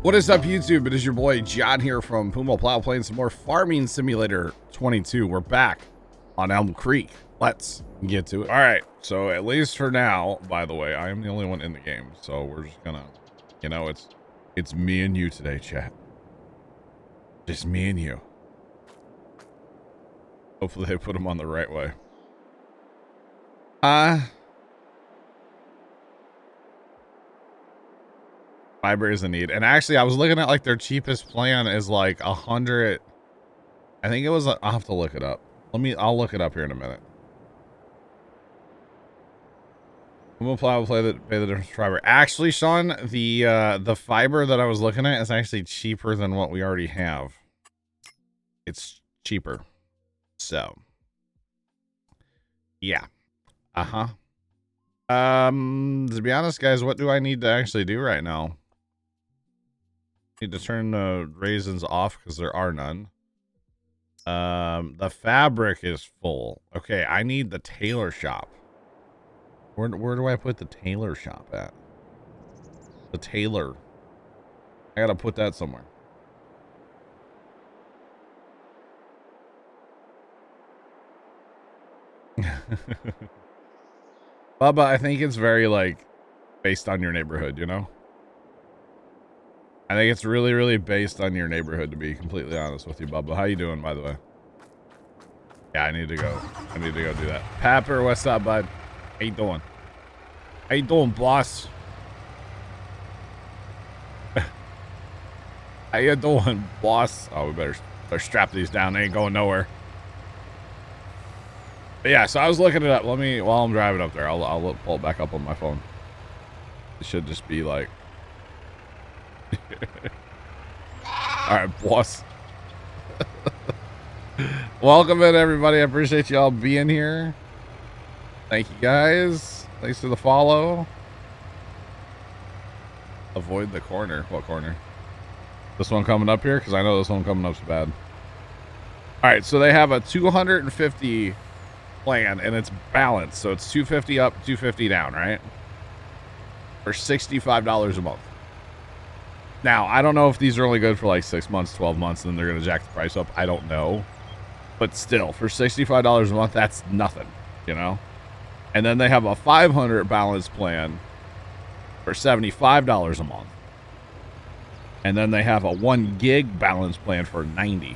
What is up, YouTube? It is your boy John here from Puma Plow playing some more Farming Simulator 22. We're back on Elm Creek. Let's get to it. All right, so at least for now, by the way, I am the only one in the game, so we're just gonna, you know, it's me and you today, chat. Just me and you. Hopefully they put them on the right way. Fiber is a need. And actually, I was looking at like their cheapest plan is like 100. I think it was, I'll have to look it up. I'll look it up here in a minute. We'll pay the difference for fiber. Actually, Sean, the fiber that I was looking at is actually cheaper than what we already have. It's cheaper. So, yeah. To be honest, guys, what do I need to actually do right now? Need to turn the raisins off because there are none. The fabric is full. Okay, I need the Tailor Shop. Where do I put the Tailor Shop at? The tailor. I gotta put that somewhere. Bubba, I think it's very like based on your neighborhood, you know? I think it's really, really based on your neighborhood, to be completely honest with you, Bubba. How you doing, by the way? Yeah, I need to go do that. Papper, what's up, bud? How you doing? How you doing, boss? How you doing, boss? Oh, we better strap these down. They ain't going nowhere. But yeah, so I was looking it up. While I'm driving up there, I'll pull it back up on my phone. It should just be like... All right, boss. Welcome in, everybody. I appreciate you all being here. Thank you, guys. Thanks for the follow. Avoid the corner. What corner? This one coming up here? Because I know this one coming up's bad. All right, so they have a 250 plan, and it's balanced. So it's 250 up, 250 down, right? For $65 a month. Now, I don't know if these are only good for like 6 months, 12 months, and then they're going to jack the price up. I don't know. But still, for $65 a month, that's nothing, you know? And then they have a 500 balance plan for $75 a month. And then they have a 1 gig balance plan for $90.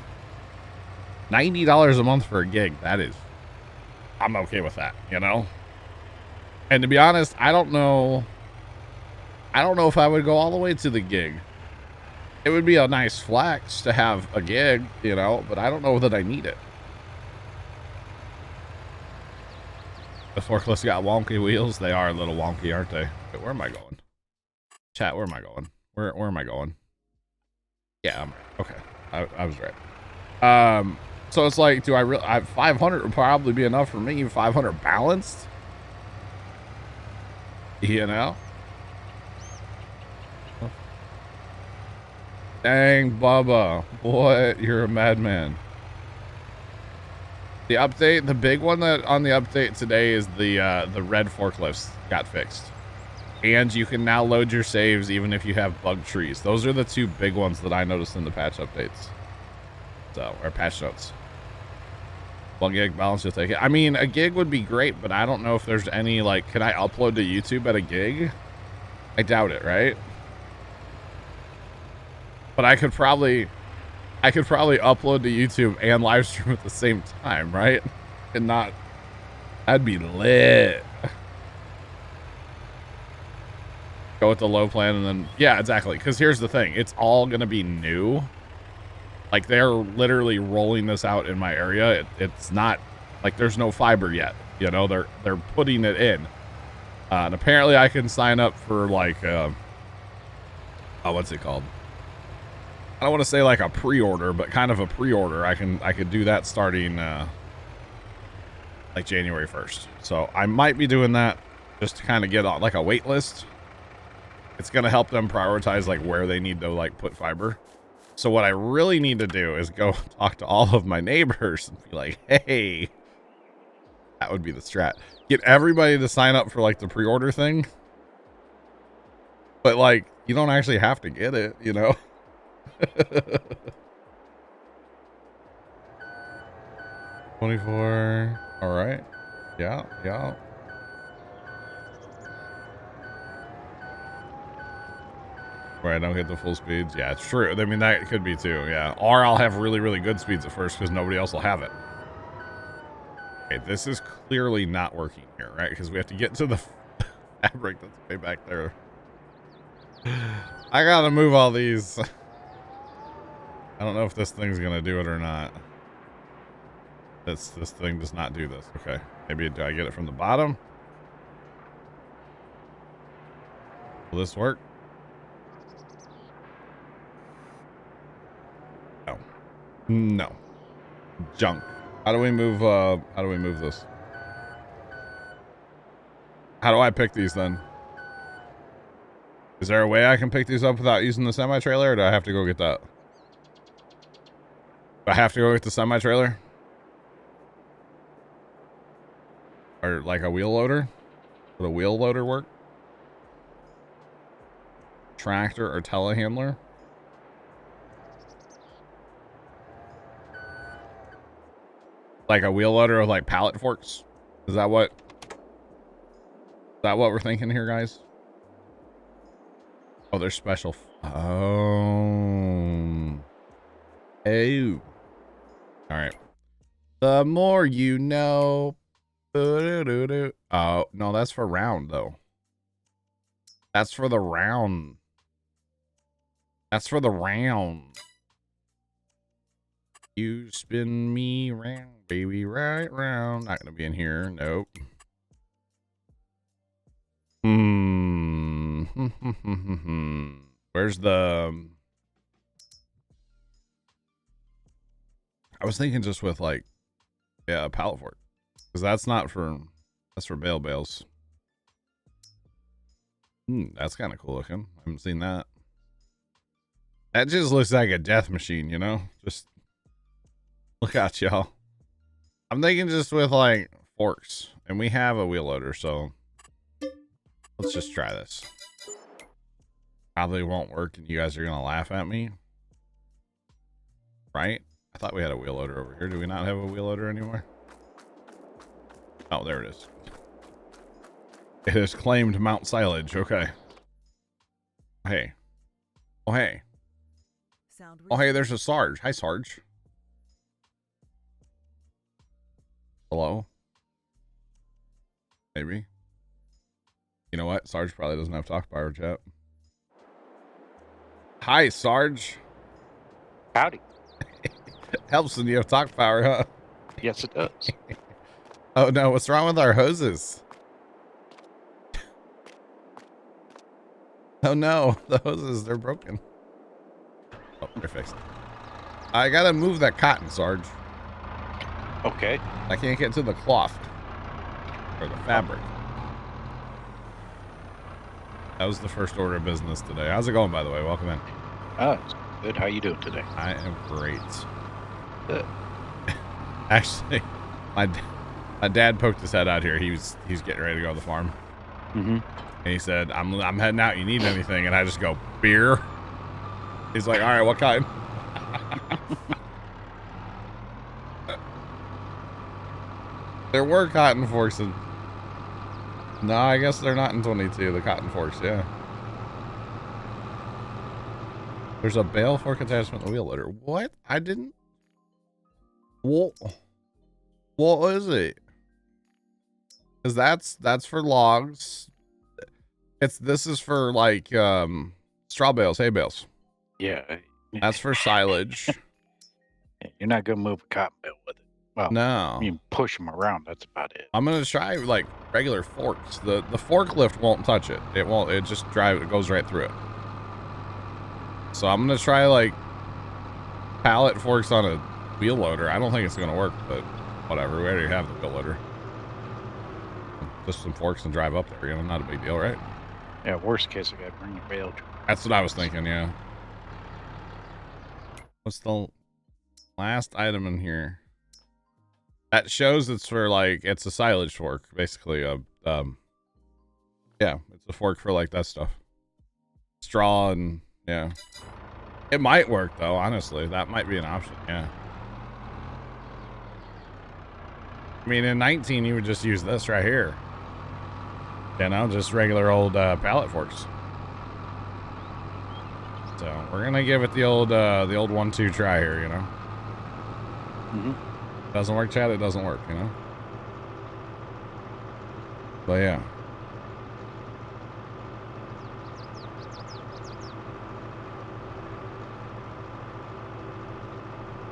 $90 a month for a gig. That is, I'm okay with that, you know? And to be honest, I don't know if I would go all the way to the gig. It would be a nice flex to have a gig, you know, but I don't know that I need it. The forklifts got wonky wheels. They are a little wonky, aren't they? Wait, where am I going? Chat, where am I going? Where am I going? Yeah, I'm right. Okay. I was right. So it's like, 500 would probably be enough for me. 500 balanced? You know? Dang, Bubba. What? You're a madman. The update, the big one that on the update today is the red forklifts got fixed. And you can now load your saves even if you have bug trees. Those are the two big ones that I noticed in the patch updates. So, or patch notes. 1 gig balance, you'll take it. I mean, a gig would be great, but I don't know if there's any, like, can I upload to YouTube at a gig? I doubt it, right? But I could probably upload to YouTube and live stream at the same time, right? And not, that'd be lit. Go with the low plan and then, yeah, exactly. Because here's the thing, it's all gonna be new. Like, they're literally rolling this out in my area. It's not like there's no fiber yet, you know. They're putting it in, and apparently I can sign up for like what's it called? I don't want to say like a pre-order, but kind of a pre-order. I could do that starting like January 1st. So I might be doing that just to kind of get on like a wait list. It's gonna help them prioritize like where they need to like put fiber. So what I really need to do is go talk to all of my neighbors and be like, hey, that would be the strat. Get everybody to sign up for like the pre-order thing. But like, you don't actually have to get it, you know? 24. All right. Yeah. Yeah. Where I don't get the full speeds. Yeah, it's true. I mean, that could be too. Yeah. Or I'll have really, really good speeds at first because nobody else will have it. Okay, this is clearly not working here, right? Because we have to get to the fabric that's way back there. I gotta move all these. I don't know if this thing's gonna do it or not. This thing does not do this. Okay. Maybe do I get it from the bottom? Will this work? No. No. Junk. How do we move this? How do I pick these then? Is there a way I can pick these up without using the semi-trailer, or do I have to go get that? Do I have to go get the semi-trailer? Or like a wheel loader? Would a wheel loader work? Tractor or telehandler? Like a wheel loader with like pallet forks? Is that what we're thinking here, guys? Oh, they're special. Oh. Oh. All right. The more you know. Oh, no, that's for round though. That's for the round. That's for the round. You spin me round, baby, right round. Not gonna be in here. Nope. Where's the... I was thinking just with like, yeah, a pallet fork. Because that's not for... That's for bales. That's kind of cool looking. I haven't seen that. That just looks like a death machine, you know? Just... Look at y'all. I'm thinking just with like forks. And we have a wheel loader, so... Let's just try this. Probably won't work and you guys are going to laugh at me. Right? I thought we had a wheel loader over here. Do we not have a wheel loader anymore? Oh, there it is. It has claimed Mount Silage. Okay. Hey. Oh, hey. Oh, hey, there's a Sarge. Hi, Sarge. Hello? Maybe. You know what? Sarge probably doesn't have talk power, chat. Hi, Sarge. Howdy. Helps when you have talk power, huh? Yes, it does. Oh, no. What's wrong with our hoses? Oh, no. The hoses, they're broken. Oh, they're fixed. I gotta move that cotton, Sarge. Okay. I can't get to the cloth. Or the fabric. That was the first order of business today. How's it going, by the way? Welcome in. Oh, good. How you doing today? I am great. Good. Actually, my dad poked his head out here. He's getting ready to go to the farm. Mm-hmm. And he said, I'm heading out. You need anything? And I just go, beer. He's like, all right, what kind? There were cotton forks and... No, I guess they're not in 22, the cotton forks, yeah. There's a bale fork attachment to the wheel loader. What? I didn't... What is it? Because that's for logs. This is for like straw bales, hay bales. Yeah. That's for silage. You're not gonna move a cotton bale with it. Well, no. You push them around. That's about it. I'm gonna try like regular forks. The forklift won't touch it. It won't. It just it goes right through it. So I'm gonna try like pallet forks on a wheel loader. I don't think it's gonna work, but whatever. We already have the wheel loader. Just some forks and drive up there. You know, not a big deal, right? Yeah. Worst case, I gotta bring your bale. That's what I was thinking. Yeah. What's the last item in here? That shows it's for like, it's a silage fork, basically. Yeah, it's a fork for like that stuff. straw and yeah. It might work though, honestly. That might be an option, yeah. I mean, in 19, you would just use this right here. You know, just regular old pallet forks. So we're gonna give it the old 1-2 try here, you know. Doesn't work, Chad. It doesn't work, you know. But yeah.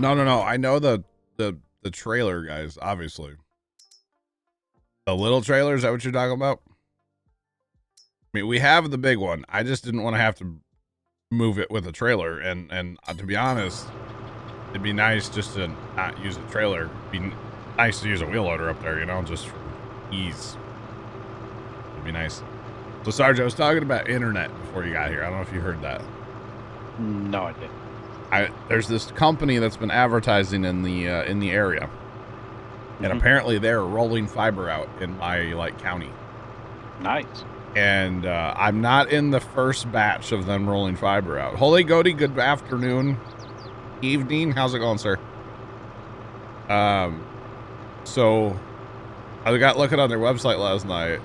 No. I know the trailer, guys, obviously. The little trailer, is that what you're talking about? I mean, we have the big one. I just didn't want to have to move it with a trailer. And to be honest, it'd be nice just to not use a trailer. It'd be nice to use a wheel loader up there, you know, just for ease. It'd be nice. So, Sarge, I was talking about internet before you got here. I don't know if you heard that. No, I didn't. There's this company that's been advertising in the area, and apparently they're rolling fiber out in my county. Nice. And I'm not in the first batch of them rolling fiber out. Holy Goaty, good afternoon, evening. How's it going, sir? So I got looking on their website last night.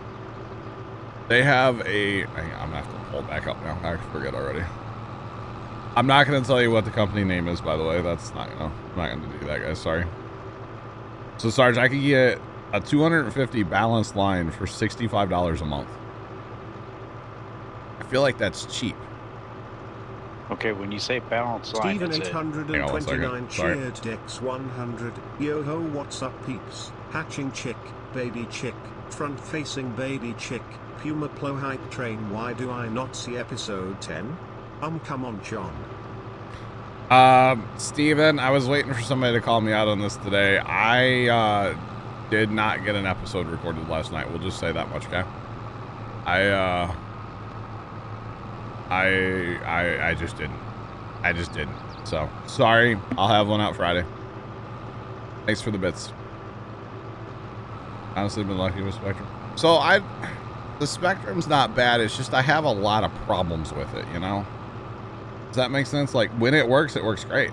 They have a. Hang on, I'm gonna have to pull it back up now. I forget already. I'm not going to tell you what the company name is, by the way. That's not, I'm not going to do that, guys. Sorry. So, Sarge, I could get a 250 balanced line for $65 a month. I feel like that's cheap. Okay, when you say balanced line, Steven 829 cheered Dex 100. Yo ho, what's up, peeps? Hatching chick, baby chick, front facing baby chick, Puma Plow hype train. Why do I not see episode 10? Come on, John. Steven, I was waiting for somebody to call me out on this today. I did not get an episode recorded last night. We'll just say that much, okay? I just didn't. I just didn't. So, sorry. I'll have one out Friday. Thanks for the bits. Honestly, been lucky with Spectrum. So, the Spectrum's not bad. It's just I have a lot of problems with it, you know? Does that make sense? Like, when it works great.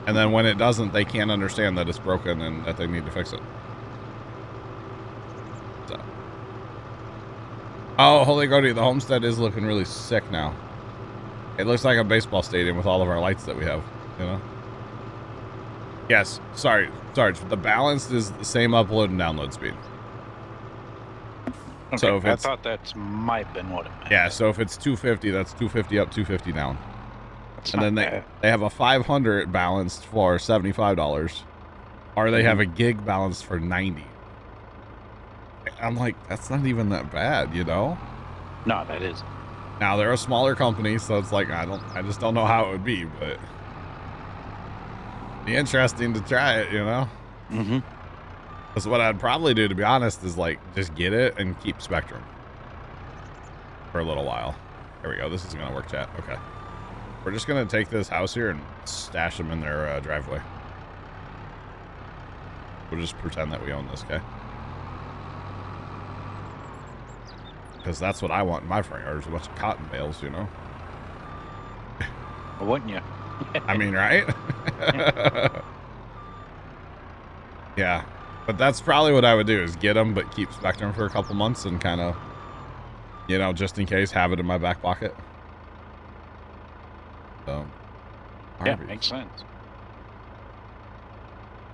And then when it doesn't, they can't understand that it's broken and that they need to fix it. So. Oh, holy Goaty, the homestead is looking really sick now. It looks like a baseball stadium with all of our lights that we have, you know? Yes, sorry, Sarge, the balance is the same upload and download speed. Okay, so if I thought that might have been what it meant. Yeah, so if it's 250, that's 250 up, 250 down. That's and then they have a 500 balanced for $75, or they have a gig balanced for $90. I'm like, that's not even that bad, you know? No, that is. Now they're a smaller company, so it's like I just don't know how it would be, but it'd be interesting to try it, you know? Because what I'd probably do, to be honest, is just get it and keep Spectrum for a little while. Here we go. This is gonna work, chat. Okay. We're just gonna take this house here and stash them in their driveway. We'll just pretend that we own this, okay? Because that's what I want in my front yard, is a bunch of cotton bales, you know? Well, wouldn't you? I mean, right? Yeah. But that's probably what I would do, is get them, but keep Spectrum for a couple months and kind of, you know, just in case, have it in my back pocket. So. Yeah, makes sense.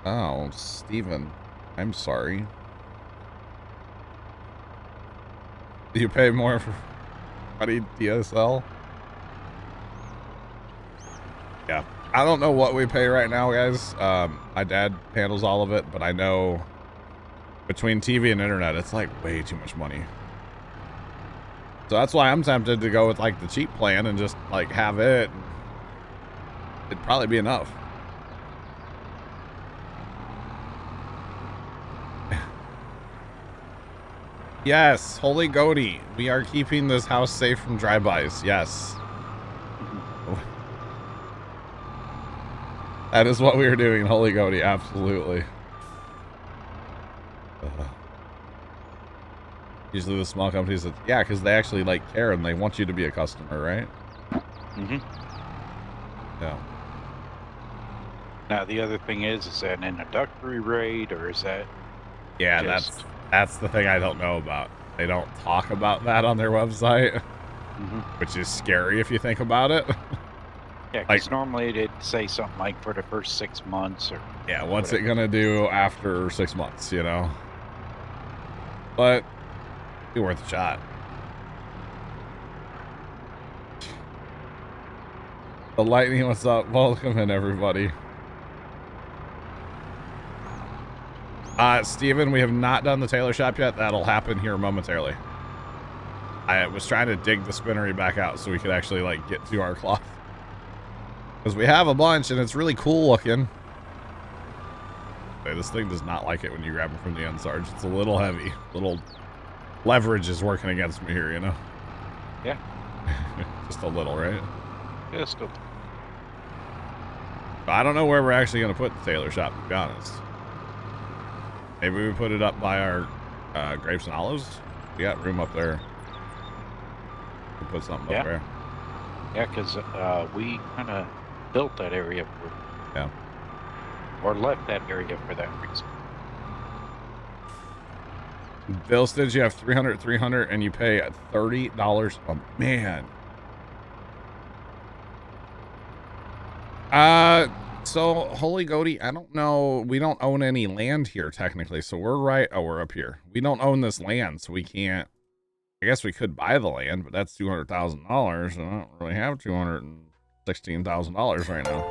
Oh, Steven, I'm sorry. Do you pay more for DSL? Yeah. I don't know what we pay right now, guys. My dad handles all of it, but I know between TV and internet, it's like way too much money. So that's why I'm tempted to go with the cheap plan and just have it. It'd probably be enough. Yes, holy Goaty. We are keeping this house safe from drive-bys. Yes. That is what we are doing, holy Goaty. Absolutely. Usually the small companies, yeah, because they actually like care and they want you to be a customer, right? Mm-hmm. Yeah. Now the other thing is that an introductory rate, or is that? Yeah, just... that's the thing I don't know about. They don't talk about that on their website, which is scary if you think about it. Yeah, because normally they'd say something like for the first 6 months, or yeah, what's whatever. it gonna do after 6 months, you know? But be worth a shot. The Lightning, what's up? Welcome in, everybody. Steven, we have not done the Tailor Shop yet. That'll happen here momentarily. I was trying to dig the spinnery back out so we could actually, like, get to our cloth. Because we have a bunch, and it's really cool looking. Okay, this thing does not like it when you grab it from the end, Sarge. It's a little heavy. Little leverage is working against me here, you know? Yeah. Just a little, right? Yeah, still. I don't know where we're actually going to put the Tailor Shop, to be honest. Maybe we put it up by our grapes and olives. We got room up there. We put something up there. Yeah, because we kind of built that area for... Yeah. Or left that area for that reason. Bill says you have 300, and you pay $30. Oh, man. So Holy Goaty, I don't know. We don't own any land here technically, so we're right. Oh, we're up here. We don't own this land, so we can't. I guess we could buy the land, but that's $200,000. I don't really have $216,000 right now.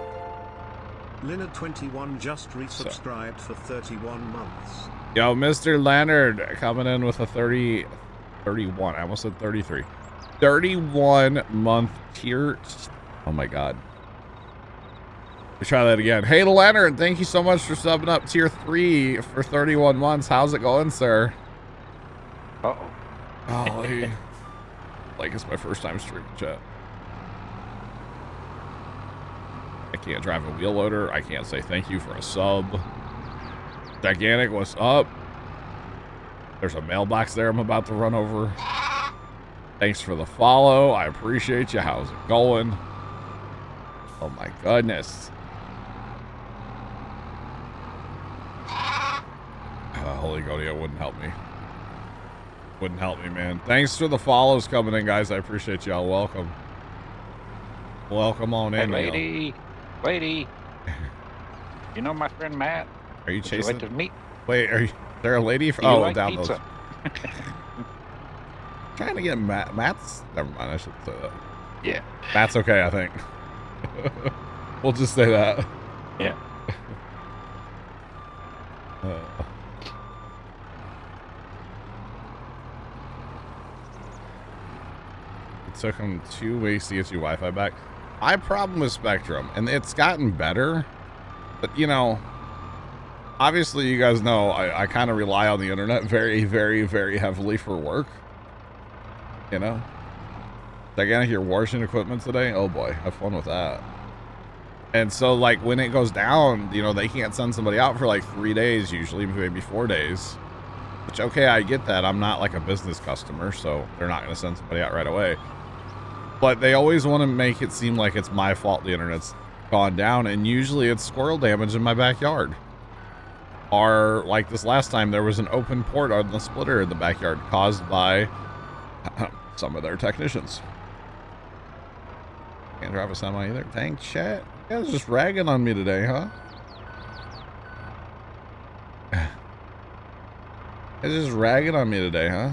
Leonard21 just resubscribed for 31 months. Yo, Mr. Leonard coming in with a 31. I almost said 33. 31 month tier. Oh my God. Let's try that again. Hey, Leonard, thank you so much for subbing up tier 3 for 31 months. How's it going, sir? Uh-oh. Oh, like it's my first time streaming chat. I can't drive a wheel loader. I can't say thank you for a sub. Gigantic, what's up? There's a mailbox there I'm about to run over. Thanks for the follow. I appreciate you. How's it going? Oh my goodness. Holy Godio wouldn't help me. Wouldn't help me, man. Thanks for the follows coming in, guys. I appreciate y'all. Welcome. Welcome on in, lady. Lady. You know my friend Matt? Are you chasing? Would you like to meet? Wait, are you there a lady? Oh, like down pizza? those. Trying to get Matt's. Never mind. I should say that. Yeah. Matt's okay, I think. We'll just say that. Yeah. It took him 2 weeks to get your Wi-Fi back. My problem with Spectrum, and it's gotten better, but you know, obviously you guys know I kind of rely on the internet very, very, very heavily for work. You know? Gigantic, you're washing equipment today? Oh boy, have fun with that. And so like when it goes down, you know, they can't send somebody out for like 3 days, usually maybe 4 days. Which, okay, I get that. I'm not like a business customer, so they're not going to send somebody out right away. But they always want to make it seem like it's my fault the internet's gone down, and usually it's squirrel damage in my backyard. Or like this last time, there was an open port on the splitter in the backyard caused by some of their technicians. Can't drive a semi either. Dang, chat. You guys just ragging on me today, huh? It's just ragging on me today, huh?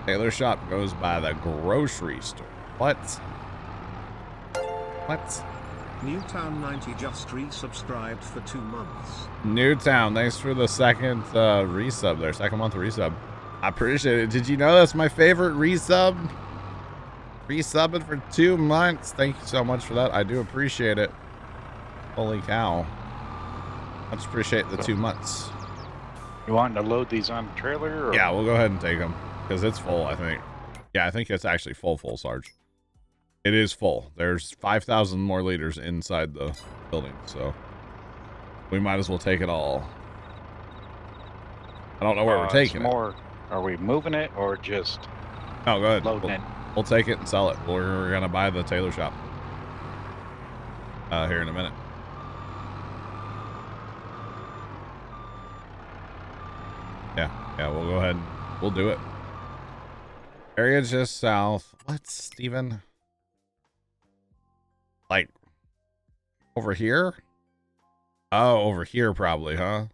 Tailor Shop goes by the grocery store. What? What? Newtown 90 just resubscribed for 2 months. Newtown, thanks for the second resub there. Second month resub. I appreciate it. Did you know that's my favorite resub? Resubbing for 2 months. Thank you so much for that. I do appreciate it. Holy cow. Much appreciate the 2 months. You wanting to load these on the trailer? Or? Yeah, we'll go ahead and take them because it's full, I think. Yeah, I think it's actually full, Sarge. It is full. There's 5,000 more liters inside the building, so we might as well take it all. don't know where we're taking it. Are we moving it or just No, go ahead. loading it? We'll take it and sell it. We're going to buy the Tailor Shop here in a minute. Yeah, we'll go ahead. We'll do it. Area just south. What, Steven? Like, over here? Oh, over here probably, huh?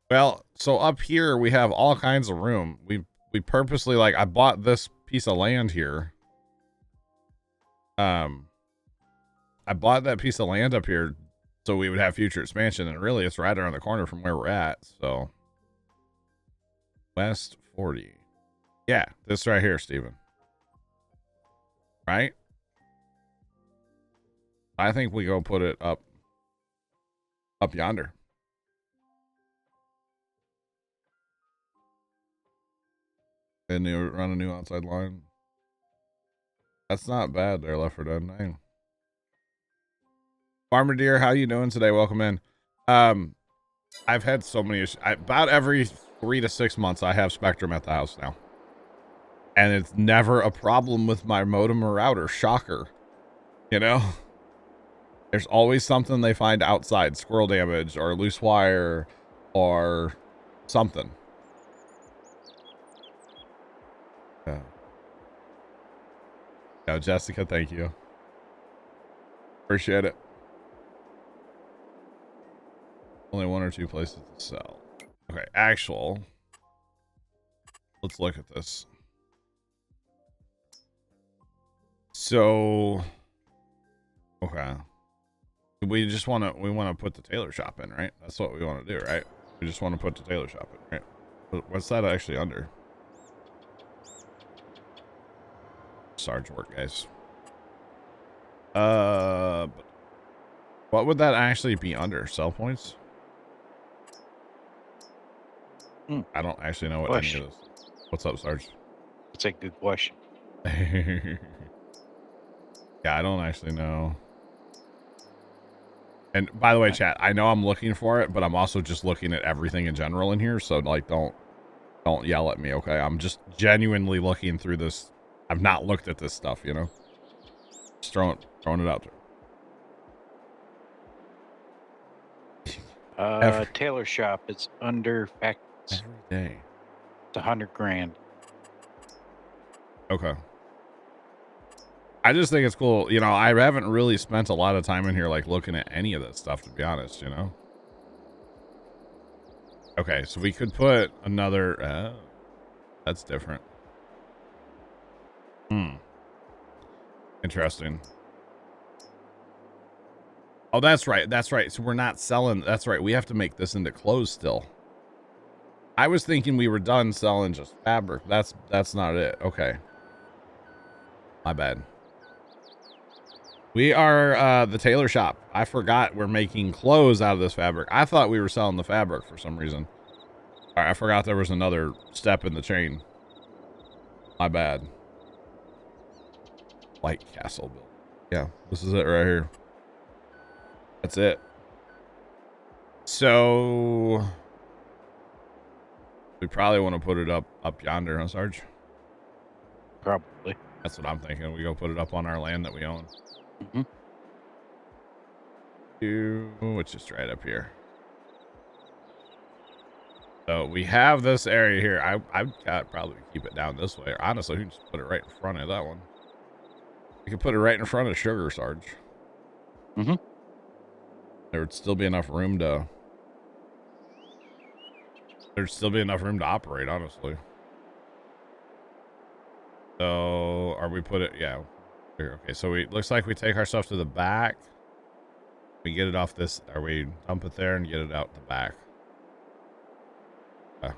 Well, so up here we have all kinds of room. We purposely, like, I bought this piece of land here. I bought that piece of land up here so we would have future expansion, and really it's right around the corner from where we're at, so. West 40. Yeah, this right here, Steven. Right? I think we go put it up yonder. And you run a new outside line. That's not bad there, Left 4 Dead 9. Farmer Deer, how you doing today? Welcome in. I've had so many issues. About every 3 to 6 months, I have Spectrum at the house now. And it's never a problem with my modem or router. Shocker. You know? There's always something they find outside. Squirrel damage or loose wire or something. Yeah. Yeah, Jessica, thank you. Appreciate it. Only 1 or 2 places to sell. Okay, actual. Let's look at this. So, okay. We just want to put the Tailor Shop in, right? That's what we want to do, right? We just want to put the Tailor Shop in, right? What's that actually under? Sarge work, guys. What would that actually be under? Sell points? I don't actually know what any of this. What's up, Sarge? That's a good question. Yeah, I don't actually know. And by the way, chat, I know I'm looking for it, but I'm also just looking at everything in general in here. So like, don't yell at me, okay? I'm just genuinely looking through this. I've not looked at this stuff, you know. Just throwing it out there. Tailor Shop is under facts. Every day. It's 100 grand. Okay. I just think it's cool. You know, I haven't really spent a lot of time in here, like, looking at any of this stuff, to be honest, you know? Okay, so we could put another... that's different. Interesting. Oh, that's right. That's right. So we're not selling... That's right. We have to make this into clothes still. I was thinking we were done selling just fabric. That's not it. Okay. My bad. We are the Tailor Shop. I forgot we're making clothes out of this fabric. I thought we were selling the fabric for some reason. All right, I forgot there was another step in the chain. My bad. White Castle build. Yeah, this is it right here. That's it. So we probably want to put it up yonder, huh, Sarge? Probably. That's what I'm thinking. We go put it up on our land that we own. It's just right up here. So we have this area here. I've got probably keep it down this way. Or honestly, we can just put it right in front of that one. We could put it right in front of Sugar, Sarge. There would still be enough room to... There'd still be enough room to operate, honestly. So, are we put it... Yeah. Here, okay, so we looks like we take our stuff to the back. We get it off this... Or we dump it there and get it out the back. I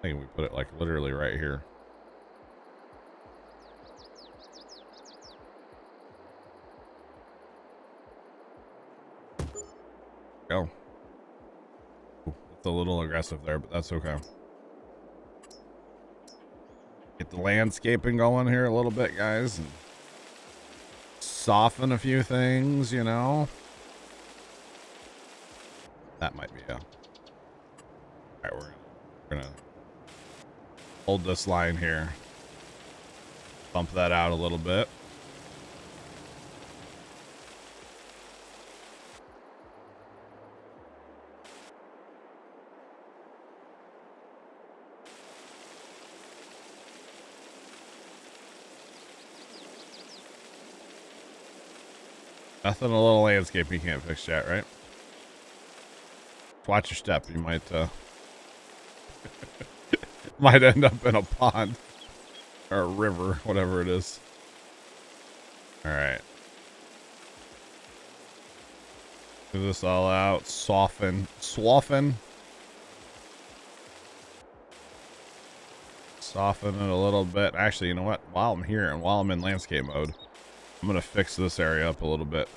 think we put it, like, literally right here. Go. It's a little aggressive there, but that's okay. Get the landscaping going here a little bit, guys, and soften a few things, you know. That might be All right, we're gonna hold this line here. Bump that out a little bit. Nothing a little landscape you can't fix, chat, right? Watch your step. You might might end up in a pond or a river, whatever it is. All right. Do this all out. Soften. Soften it a little bit. Actually, you know what? While I'm here and while I'm in landscape mode, I'm going to fix this area up a little bit.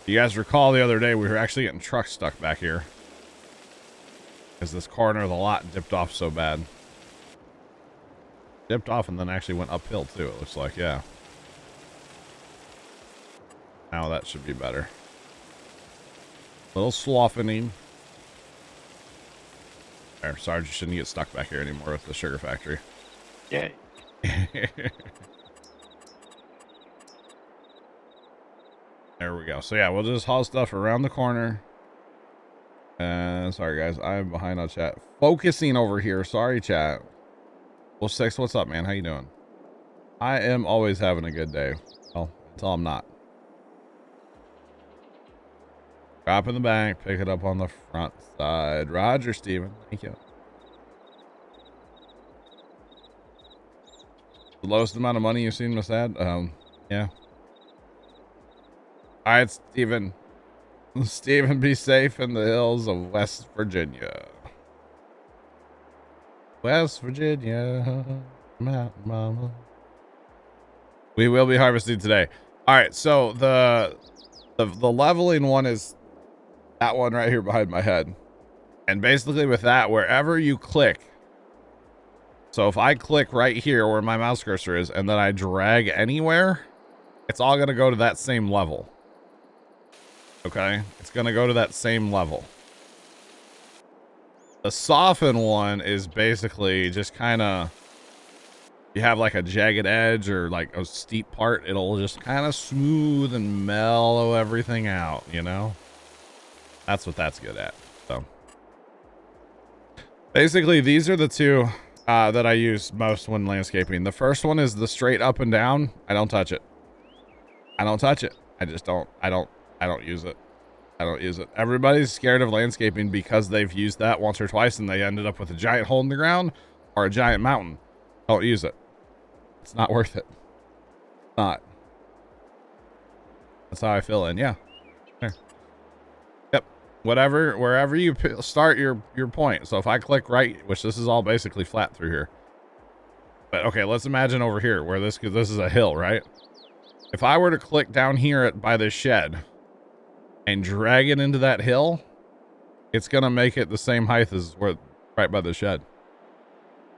You guys recall the other day we were actually getting trucks stuck back here because this corner of the lot dipped off so bad. Dipped off and then actually went uphill too, it looks like. Yeah. Now that should be better. Little sloughing. Sarge, you shouldn't get stuck back here anymore with the sugar factory. Yeah. There we go. So yeah, we'll just haul stuff around the corner. And sorry guys, I'm behind on chat. Focusing over here. Sorry, chat. Well, Six, what's up, man? How you doing? I am always having a good day. Well, until I'm not. Drop in the back, pick it up on the front side. Roger, Steven. Thank you. The lowest amount of money you've seen, Miss Ad? Yeah. All right, Steven. Steven, be safe in the hills of West Virginia. West Virginia, Mountain Mama. We will be harvesting today. All right, so the leveling one is that one right here behind my head. And basically with that, wherever you click, so if I click right here where my mouse cursor is and then I drag anywhere, it's all going to go to that same level. Okay, it's going to go to that same level. The soften one is basically just kind of, you have like a jagged edge or like a steep part, it'll just kind of smooth and mellow everything out, you know? That's what that's good at. So basically these are the two that I use most when landscaping. The first one is the straight up and down. I don't touch it. I don't touch it. I just don't. I don't use it. I don't use it. Everybody's scared of landscaping because they've used that once or twice and they ended up with a giant hole in the ground or a giant mountain. Don't use it. It's not worth it. It's not. That's how I feel in. Yeah. Here. Yep. Whatever, wherever you start your point. So if I click right, which this is all basically flat through here. But okay, let's imagine over here where this is a hill, right? If I were to click down here by this shed and drag it into that hill, it's going to make it the same height as where right by the shed.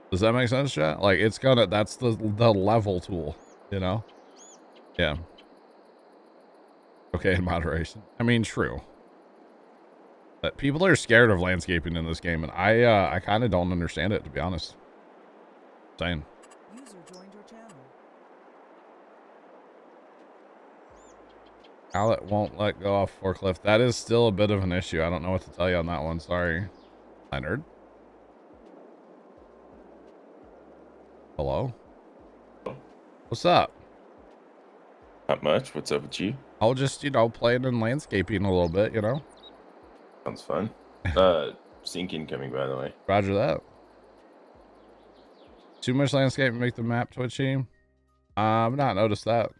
Does that make sense, chat? Like it's going to, that's the level tool, you know? Yeah. Okay, in moderation. I mean, true. But people are scared of landscaping in this game, and I kind of don't understand it, to be honest. Saying. User joined your channel. Pallet won't let go off forklift. That is still a bit of an issue. I don't know what to tell you on that one. Sorry, Leonard. Hello. What's up? Not much. What's up with you? I'll just, you know, playing in landscaping a little bit, you know. Sounds fun. Sync incoming, by the way. Roger that. Too much landscape make the map twitchy. I've not noticed that.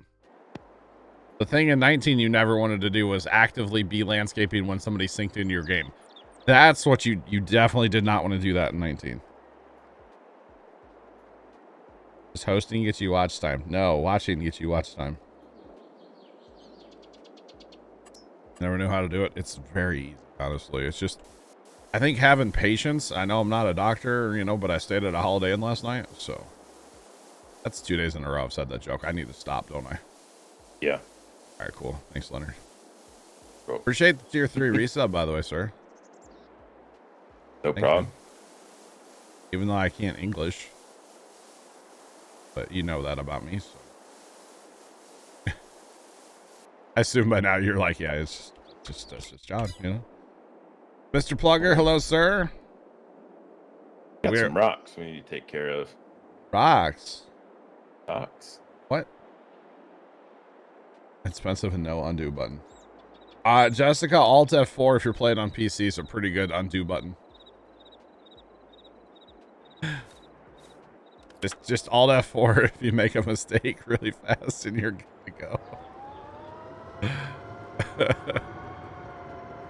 The thing in 19 you never wanted to do was actively be landscaping when somebody synced into your game. That's what you definitely did not want to do that in 19. Just hosting gets you watch time. No, watching gets you watch time. Never knew how to do it. It's very easy, honestly. It's just, I think having patience. I know I'm not a doctor, you know, but I stayed at a Holiday Inn last night, so that's 2 days in a row I've said that joke. I need to stop, don't I? Yeah. All right, cool. Thanks, Leonard. Cool. Appreciate the tier 3 resub, by the way, sir. No Thank problem. even though I can't English. But you know that about me, so. I assume by now you're like, yeah, it's just that's just John, you know. Mr. Plugger, hello, sir. Got some rocks we need to take care of. Rocks. Rocks. What? Expensive and no undo button. Jessica, Alt F4 if you're playing on PC is a pretty good undo button. Just Alt F4 if you make a mistake really fast and you're good to go.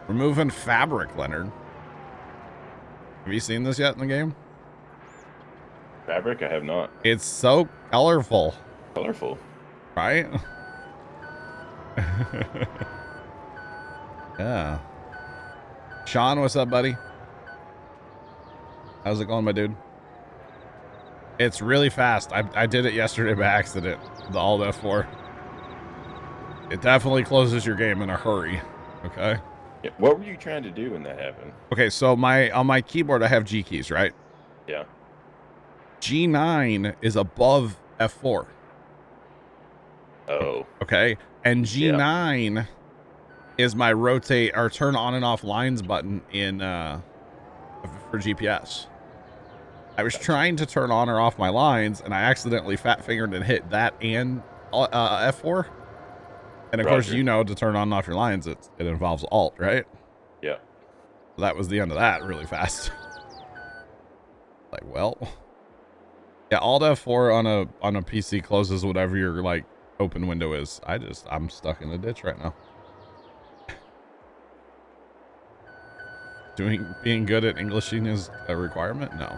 Removing fabric, Leonard. Have you seen this yet in the game? Fabric? I have not. It's so colorful. Colorful. Right? Yeah. Sean, what's up, buddy? How's it going, my dude? It's really fast. I did it yesterday by accident. The Alt F4. It definitely closes your game in a hurry. Okay. Yeah, what were you trying to do when that happened? Okay, so on my keyboard I have G keys, right? Yeah. G9 is above F4. Oh. Okay. And G9 is my rotate or turn on and off lines button in for GPS. I was trying to turn on or off my lines and I accidentally fat fingered and hit that and F4. And of course, you know, to turn on and off your lines, it involves Alt, right? Yeah. So that was the end of that really fast. Like, well, yeah, Alt F4 on a PC closes whatever your like open window is. I'm stuck in a ditch right now. Being good at Englishing is a requirement? No,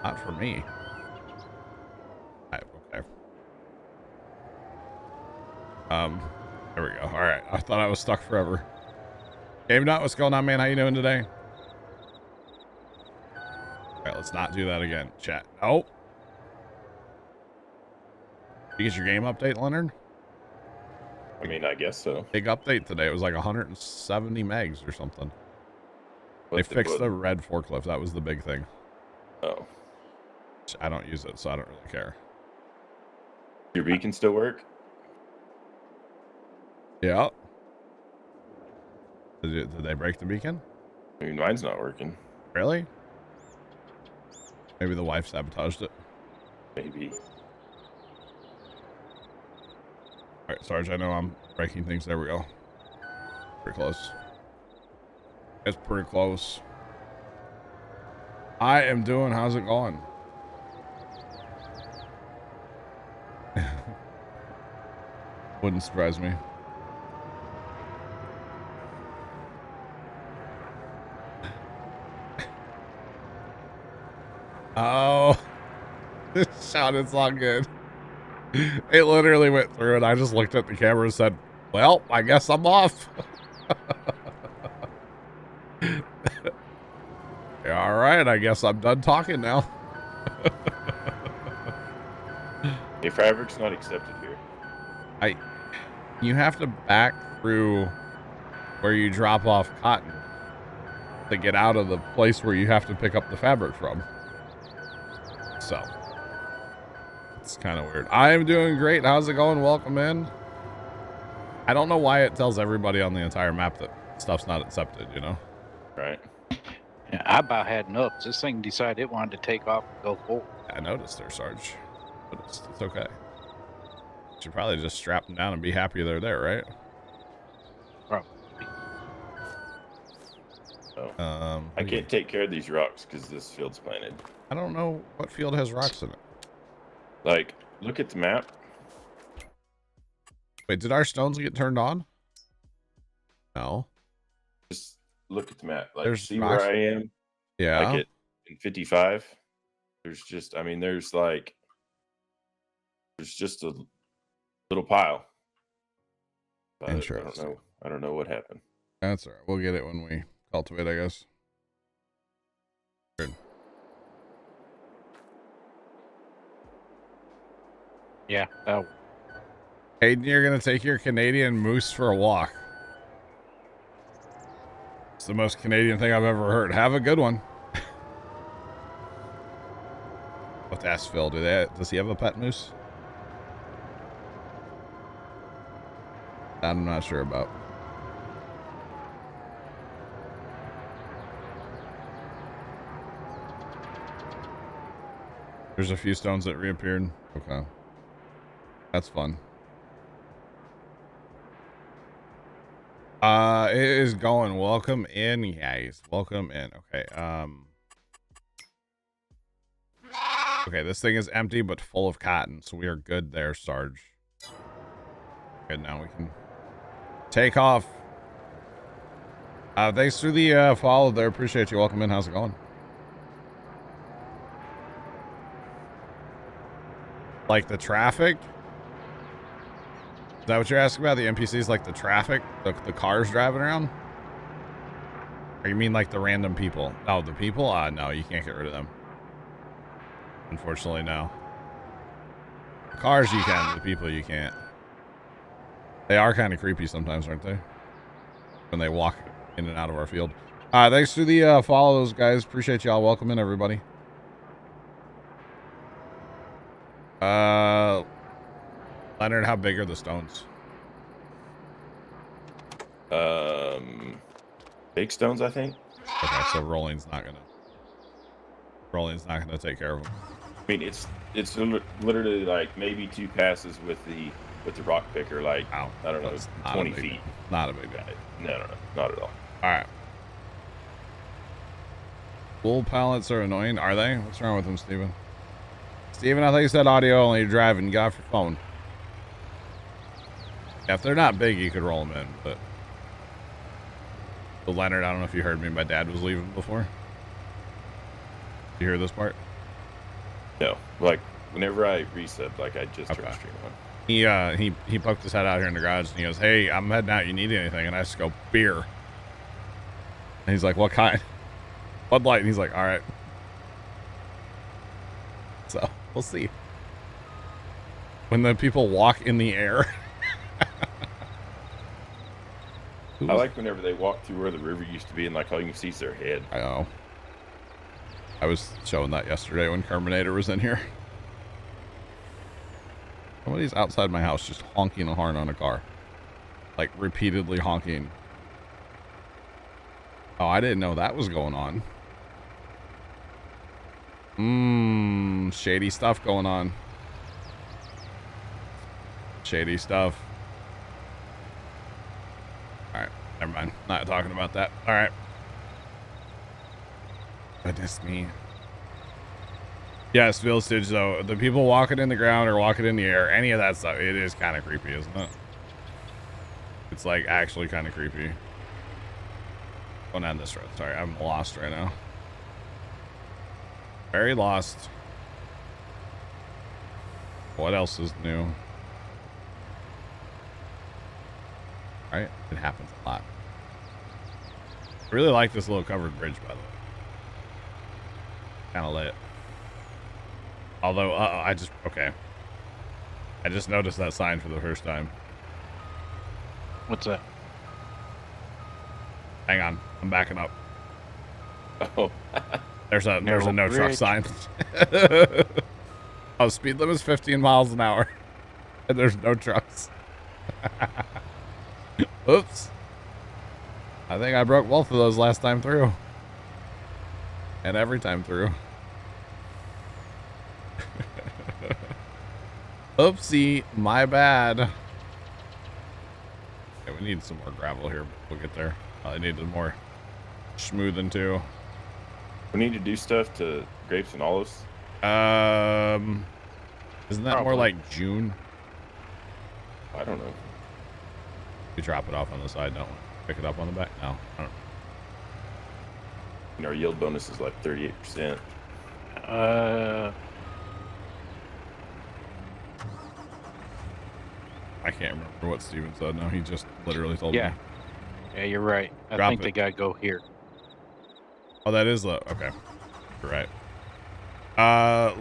not for me. Okay. There we go. All right. I thought I was stuck forever. Game Nut, what's going on, man? How you doing today? All right, let's not do that again. Chat. Oh. You get your game update, Leonard? I mean, I guess so. Big update today. It was like 170 megs or something. They fixed the red forklift. That was the big thing. Oh. I don't use it, so I don't really care. Your beacon still work? Yeah. Did they break the beacon? I mean, mine's not working. Really? Maybe the wife sabotaged it. Maybe. All right, Sarge, I know I'm breaking things. There we go. Pretty close. It's pretty close. I am doing. How's it going? Wouldn't surprise me. Oh, this sounded so good. It literally went through and I just looked at the camera and said, well, I guess I'm off. Yeah, all right, I guess I'm done talking now. Hey, fabric's not accepted here. You have to back through where you drop off cotton to get out of the place where you have to pick up the fabric from. So it's kind of weird. I am doing great. How's it going? Welcome in. I don't know why it tells everybody on the entire map that stuff's not accepted, you know? Right. Yeah, I about had enough. This thing decided it wanted to take off and go forward. I noticed there, Sarge. But it's okay. Should probably just strap them down and be happy they're there, right? Probably. Oh. I can't take care of these rocks because this field's planted. I don't know what field has rocks in it. Like, look at the map. Wait, did our stones get turned on? No. Just look at the map. Like, There's see rocks. where I am? Yeah. Like in 55. There's just, I mean, there's just a little pile. But Interesting. I don't know what happened. That's all right. We'll get it when we cultivate, I guess. Good. Yeah. Hayden, you're going to take your Canadian moose for a walk. It's the most Canadian thing I've ever heard. Have a good one. Let's ask Phil. Does he have a pet moose? I'm not sure about. There's a few stones that reappeared. Okay. That's fun. It is going. Welcome in, guys. Welcome in. Okay. Okay, this thing is empty but full of cotton, so we are good there, Sarge. Good, now we can take off. Thanks for the follow there. Appreciate you. Welcome in. How's it going? Like the traffic? Is that what you're asking about? The NPCs, like the traffic? The cars driving around? Or you mean like the random people? Oh, the people? No, you can't get rid of them. Unfortunately, no. The cars you can, the people you can't. They are kind of creepy sometimes, aren't they? When they walk in and out of our field. Thanks for the follows, guys. Appreciate y'all. Welcome in, everybody. Leonard, how big are the stones? Big stones, I think. Okay, so rolling's not gonna take care of them. I mean, it's literally like maybe 2 passes with the rock picker, like I don't know, 20 feet. Not a big deal. No, not at all. All right. Wool pallets are annoying, are they? What's wrong with them, Steven? Steven, I thought you said audio only. You're driving. Get off your phone. Yeah, if they're not big, you could roll them in, but... So Leonard, I don't know if you heard me. My dad was leaving before. You hear this part? No. Like, whenever I reset, like, I just turned stream on. He poked his head out here in the garage, and he goes, "Hey, I'm heading out. You need anything?" And I just go, "Beer." And he's like, "What kind?" "Bud Light." And he's like, "All right." So, we'll see. When the people walk in the air... I like whenever they walk through where the river used to be and like all you can see is their head. I know. I was showing that yesterday when Terminator was in here. Somebody's outside my house just honking a horn on a car. Like repeatedly honking. Oh, I didn't know that was going on. Shady stuff going on. Shady stuff. Alright, never mind. Not talking about that. Alright. Goodness me. Yes, Village, though. The people walking in the ground or walking in the air, any of that stuff, it is kind of creepy, isn't it? It's like actually kind of creepy. Going down this road. Sorry, I'm lost right now. Very lost. What else is new? Right? It happens a lot. I really like this little covered bridge, by the way. Kind of lit. Although, I just noticed that sign for the first time. What's that? Hang on, I'm backing up. Oh. There's a no truck sign. Oh, speed limit is 15 miles an hour. And there's no trucks. Oops. I think I broke both of those last time through. And every time through. Oopsie, my bad. Okay, we need some more gravel here, but we'll get there. I needed more smoothing too. We need to do stuff to grapes and olives. Isn't that more like June? I don't know. We drop it off on the side, don't we? Pick it up on the back? No. I don't. And our yield bonus is like 38%. I can't remember what Steven said. No, he just literally told me. Yeah, you're right. I think they gotta go here. Oh, that is the okay. You're right.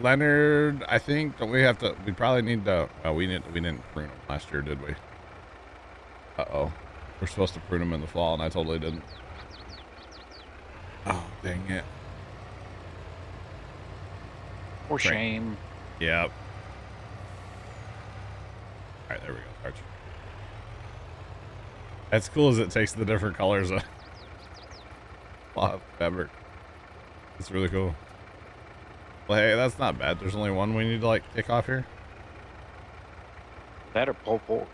Leonard, I think we have to. We probably need to. We didn't prune them last year, did we? Uh-oh. We're supposed to prune them in the fall, and I totally didn't. Oh, dang it. Or shame. Yep. All right, there we go. Arch. That's cool as it takes the different colors of cloth fabric. It's really cool. Well, hey, that's not bad. There's only one we need to, like, take off here. That or pull forward.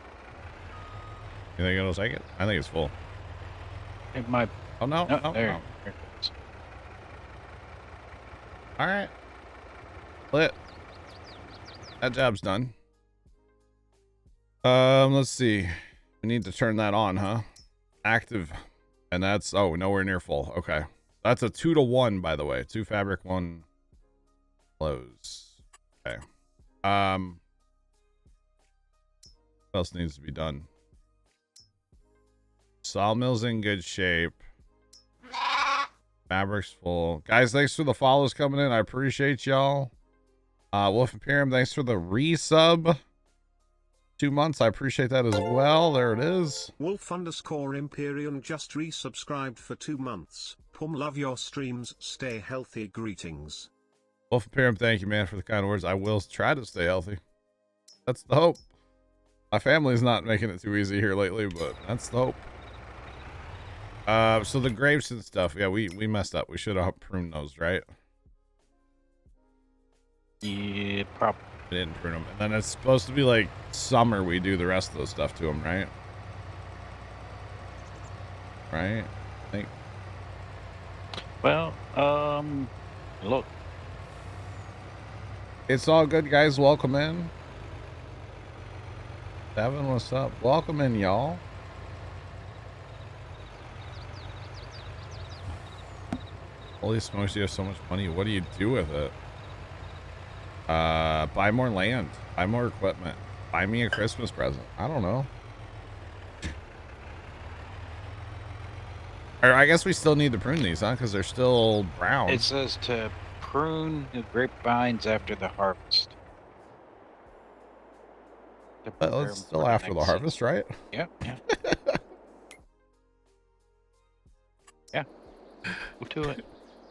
You think it'll take it? I think it's full. It might. Oh, no. No, No, there. no. There it goes. All right. Lit. That job's done. Let's see. We need to turn that on, huh? Active. And that's, oh, nowhere near full. Okay. That's a 2-to-1, by the way. 2 fabric, 1 clothes. Okay. What else needs to be done? Sawmill's in good shape. Fabric's full. Guys, thanks for the follows coming in. I appreciate y'all. Wolf Imperium, thanks for the resub. 2 months. I appreciate that as well. There it is. Wolf_Imperium just resubscribed for 2 months. Pum, love your streams. Stay healthy. Greetings. Wolf Imperium, thank you, man, for the kind words. I will try to stay healthy. That's the hope. My family's not making it too easy here lately, but that's the hope. So the grapes and stuff, yeah, we messed up. We should have pruned those, right? Yeah, probably. We didn't prune them. And then it's supposed to be like summer we do the rest of those stuff to them, right? Right? I think. Well, look. It's all good, guys. Welcome in. Devin, what's up? Welcome in, y'all. Holy smokes, you have so much money. What do you do with it? Buy more land. Buy more equipment. Buy me a Christmas present. I don't know. Or I guess we still need to prune these, huh? Because they're still brown. It says to prune the grapevines after the harvest. To Well, prepare it's them still for after the next harvest, right? season. Yep, yeah. Yeah. Go to it.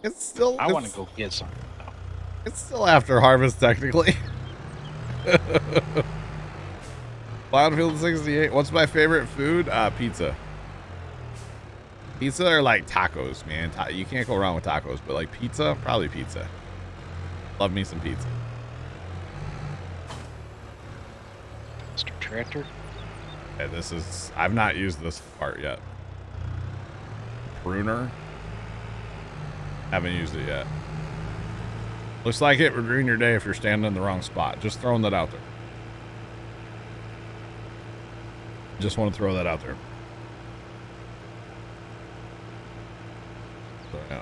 It's still. I want to go get some. It's still after harvest, technically. Cloudfield 68. What's my favorite food? Pizza. Pizza or like tacos, man. You can't go wrong with tacos, but like pizza, probably pizza. Love me some pizza. Mr. Tractor? Yeah, this is. I've not used this part yet. Pruner. Haven't used it yet. Looks like it would ruin your day if you're standing in the wrong spot. Just throwing that out there. Just want to throw that out there. So, yeah.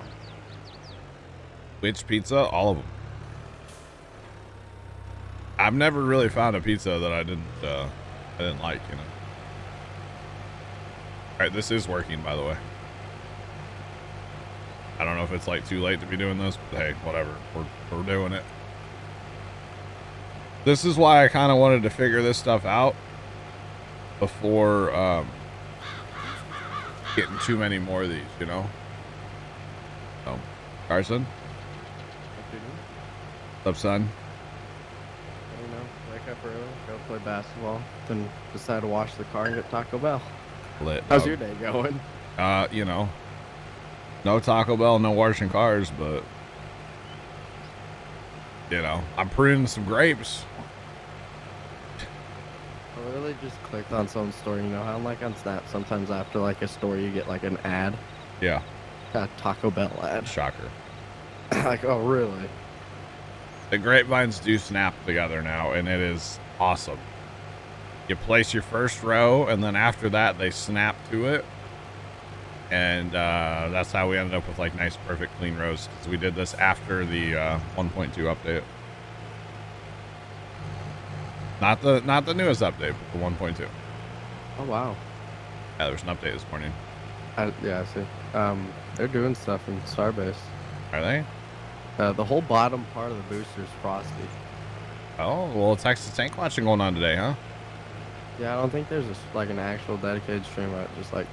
Which pizza? All of them. I've never really found a pizza that I didn't like, you know. All right, this is working, by the way. I don't know if it's like too late to be doing this, but hey, whatever. We're doing it. This is why I kind of wanted to figure this stuff out before getting too many more of these, you know? So, Carson? What's up, son? You know, wake up early, go play basketball, then decide to wash the car and get Taco Bell. Lit. How's your day going? You know, no Taco Bell, no washing cars, but you know, I'm pruning some grapes. I literally just clicked on some story. You know how like on Snap, sometimes after like a story you get like an ad? Yeah. A Taco Bell ad. Shocker. Like, oh really? The grapevines do snap together now, and it is awesome. You place your first row, and then after that, they snap to it. And that's how we ended up with like nice, perfect, clean rows. Because we did this after the 1.2 update. Not the newest update, but the 1.2. Oh wow. Yeah, there's an update this morning. Yeah, I see. They're doing stuff in Starbase. Are they? The whole bottom part of the booster is frosty. Oh, well, Texas tank watching going on today, huh? Yeah, I don't think there's like an actual dedicated stream, but just like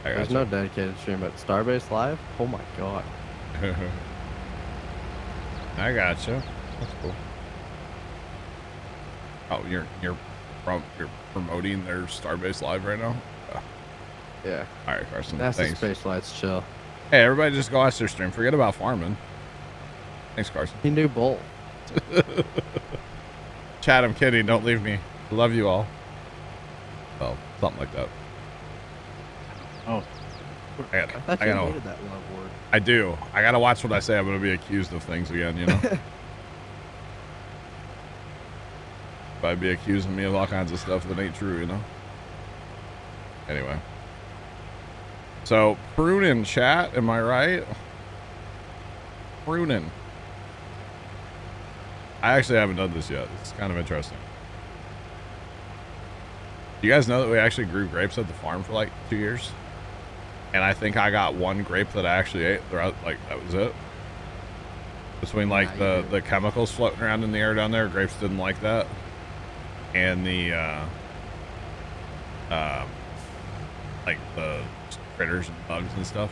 there's no dedicated stream, but Starbase Live. Oh my god. I gotcha. That's cool. Oh, you're promoting their Starbase Live right now? Yeah. All right, Carson. NASA Thanks. space flights chill. Hey, everybody just go watch their stream. Forget about farming. Thanks, Carson. He knew both. Chad, I'm kidding. Don't leave me. I love you all. Well, something like that. Oh, I thought you hated that love word. I do. I gotta watch what I say. I'm gonna be accused of things again, you know? If I'd be accusing me of all kinds of stuff that ain't true, you know? Anyway. So, Prune in chat, am I right? Pruning. I actually haven't done this yet. It's kind of interesting. You guys know that we actually grew grapes at the farm for like 2 years? And I think I got one grape that I actually ate throughout, like, that was it. Between like the chemicals floating around in the air down there, grapes didn't like that. And the, like the critters and bugs and stuff.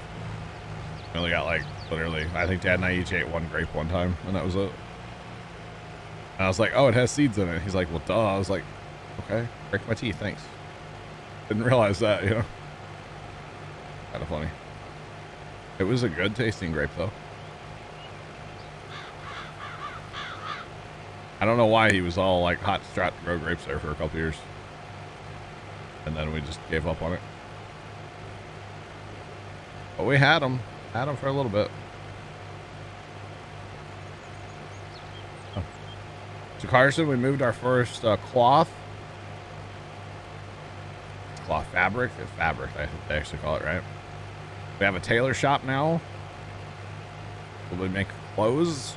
We only got like, literally, I think Dad and I each ate one grape one time, and that was it. And I was like, oh, it has seeds in it. He's like, well, duh. I was like, okay, break my teeth, thanks. Didn't realize that, you know? Kind of funny. It was a good tasting grape, though. I don't know why he was all like hot strapped to grow grapes there for a couple years. And then we just gave up on it. But we had them for a little bit. Oh. So Carson, we moved our first cloth fabric. It's fabric, I think they actually call it, right? We have a tailor shop now. Will we make clothes?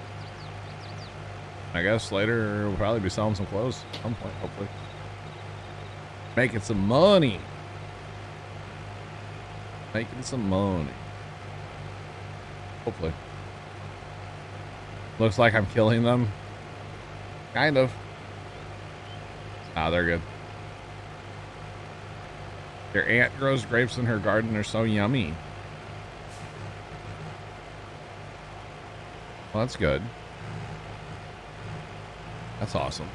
I guess later we'll probably be selling some clothes at some point, hopefully. Making some money. Making some money. Hopefully. Looks like I'm killing them. Kind of. Ah, they're good. Your aunt grows grapes in her garden. They're so yummy. Well, that's good. That's awesome.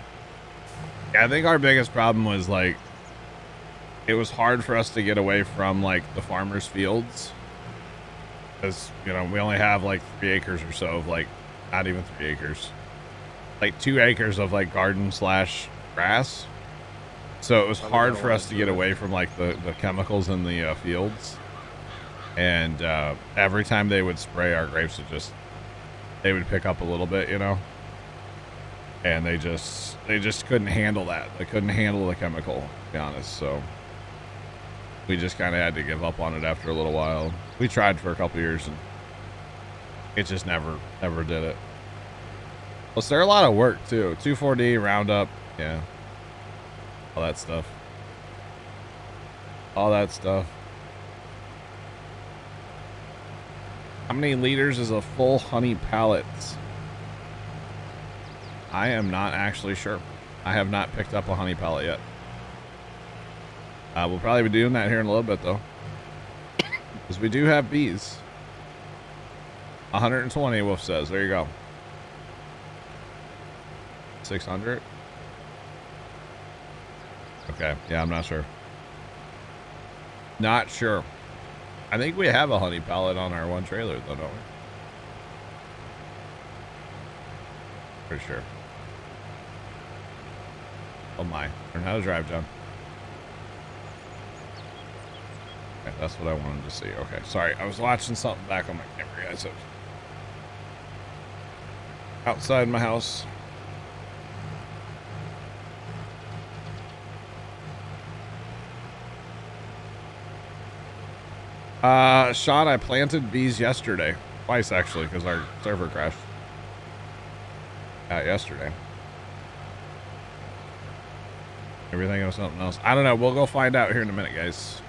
Yeah, I think our biggest problem was like, it was hard for us to get away from like the farmers' fields. Because, you know, we only have like 3 acres or so of like, not even 3 acres. Like 2 acres of like garden / grass. So it was hard for us to get away from like the chemicals in the fields. And every time they would spray our grapes, they would pick up a little bit, you know. And they just couldn't handle that. They couldn't handle the chemical, to be honest. So we just kind of had to give up on it after a little while. We tried for a couple years and it just never did it. Plus, they're a lot of work too. 2,4-D, Roundup, yeah. All that stuff. All that stuff. How many liters is a full honey pallet? I am not actually sure. I have not picked up a honey pallet yet. We'll probably be doing that here in a little bit, though. Because we do have bees. 120, Wolf says. There you go. 600? Okay. Yeah, I'm not sure. Not sure. I think we have a honey pallet on our one trailer, though, don't we? Pretty sure. Oh my. Learn how to drive, John. Okay, that's what I wanted to see. Okay, sorry. I was watching something back on my camera, guys. So outside my house. Sean, I planted bees yesterday. Twice, actually, because our server crashed. Yesterday. Everything else, something else. I don't know. We'll go find out here in a minute, guys.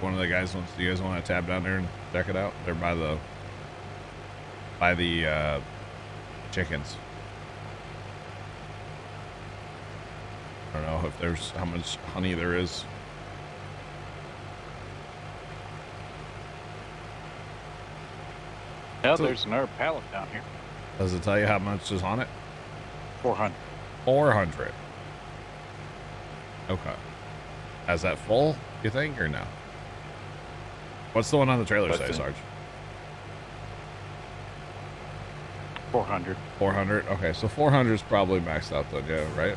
One of the guys wants. Do you guys want to tab down there and check it out? They're by the chickens. I don't know if there's how much honey there is. Yeah, there's another pallet down here. Does it tell you how much is on it? 400. 400. Okay. Is that full, you think, or no? What's the one on the trailer say, Sarge? 400. 400? Okay, so 400 is probably maxed out then, yeah, right?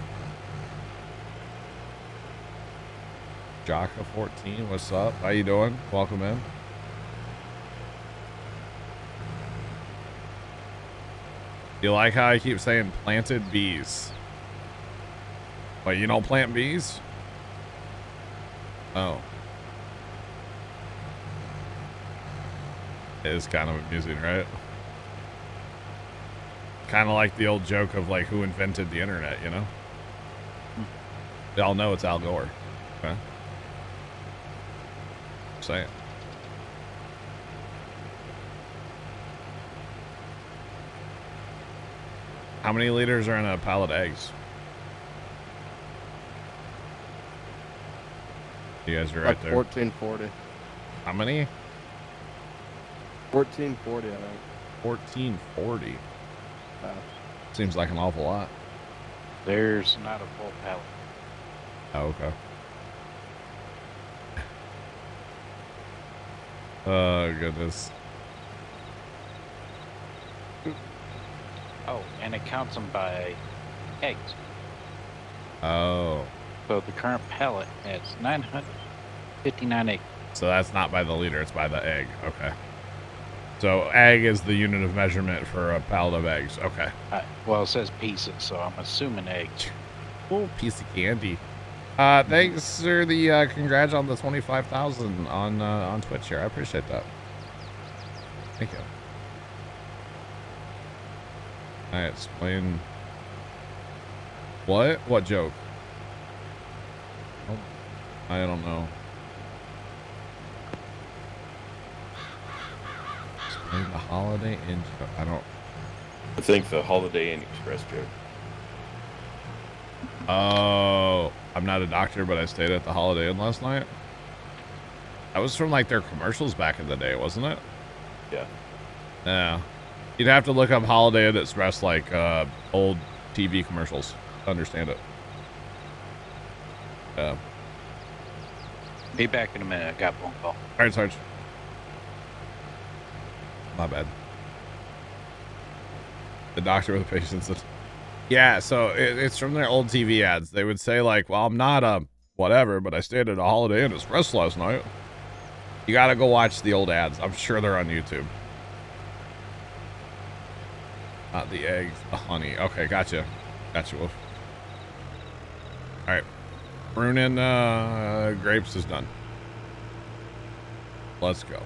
Jocka 14, what's up? How you doing? Welcome in. You like how I keep saying planted bees? Wait, you don't plant bees? Oh. It is kind of amusing, right? Kind of like the old joke of like who invented the internet, you know? Y'all know it's Al Gore. Okay. Saying. How many liters are in a pallet of eggs? You guys are right Like there. 1440. How many? 1440, I think. 1440. Seems like an awful lot. There's not a full pallet. Oh, okay. Oh, goodness. Oh, and it counts them by eggs. Oh. So the current pallet has 959 eggs. So that's not by the liter, it's by the egg. Okay. So egg is the unit of measurement for a pallet of eggs. Okay. Well, it says pieces, so I'm assuming eggs. Oh, piece of candy. Thanks for the congrats on the 25,000 on Twitch here. I appreciate that. Thank you. I explain. What? What joke? Oh, I don't know. Explain the Holiday Inn joke. I don't. I think the Holiday Inn Express joke. Oh, I'm not a doctor, but I stayed at the Holiday Inn last night. That was from like their commercials back in the day, wasn't it? Yeah. Yeah. You'd have to look up Holiday Inn Express like old TV commercials to understand it. Yeah. Be back in a minute. I got a phone call. All right, Sarge. My bad. The doctor with patients. Yeah, so it's from their old TV ads. They would say like, well, I'm not a whatever, but I stayed at a Holiday Inn Express last night. You got to go watch the old ads. I'm sure they're on YouTube. Not the eggs, the honey. Okay, gotcha. Gotcha, Wolf. All right. Prune and grapes is done. Let's go.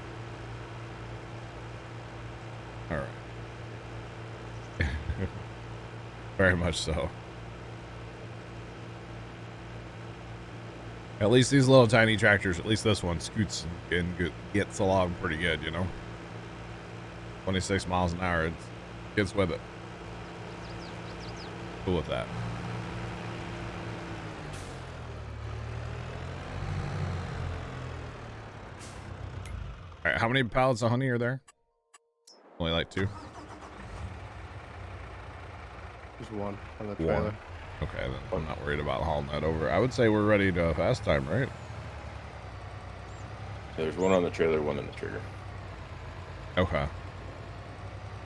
All right. Very much so. At least these little tiny tractors, at least this one, scoots and gets along pretty good, you know? 26 miles an hour, it gets with it. Cool with that. All right, how many pallets of honey are there? Only like 2? There's one on the trailer. One. Okay, then I'm not worried about hauling that over. I would say we're ready to fast time, right? So there's one on the trailer, one in the trigger. Okay.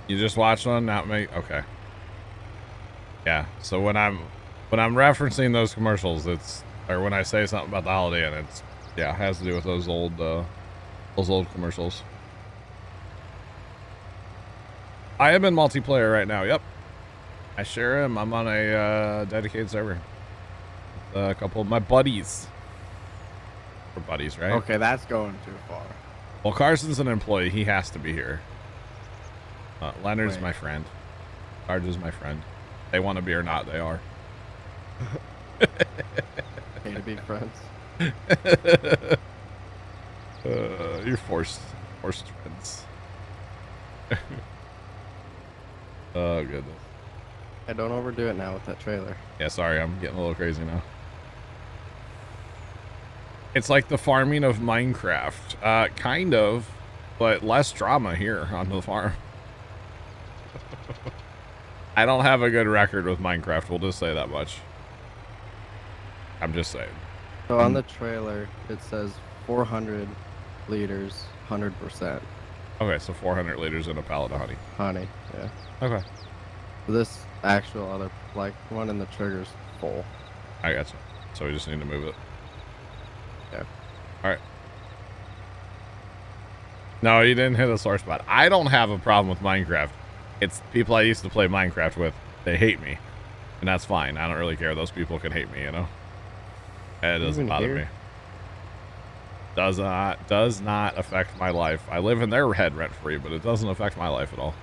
You just watched one, not me? Okay. Yeah, so when I'm referencing those commercials, or when I say something about the Holiday Inn, it's, yeah, it has to do with those old commercials. I am in multiplayer right now, yep. I sure am. I'm on a dedicated server with a couple of my buddies. We're buddies, right? Okay, that's going too far. Well, Carson's an employee. He has to be here. Leonard's Wait. my friend. Sarge is my friend. They want to be or not, they are. Pay to be friends. You're forced friends. Oh, goodness. Hey, don't overdo it now with that trailer. Yeah, sorry, I'm getting a little crazy now. It's like the farming of Minecraft. Kind of, but less drama here on the farm. I don't have a good record with Minecraft. We'll just say that much. I'm just saying. So on the trailer, it says 400 liters, 100% Okay, so 400 liters in a pallet of honey. honey. Yeah. Okay. This actual other like one in the trigger's full. I got you. So we just need to move it. Yeah. All right. No, you didn't hit a sore spot. I don't have a problem with Minecraft. It's people I used to play Minecraft with. They hate me. And that's fine. I don't really care. Those people can hate me, you know? It doesn't bother me. Does not affect my life. I live in their head rent free, but it doesn't affect my life at all.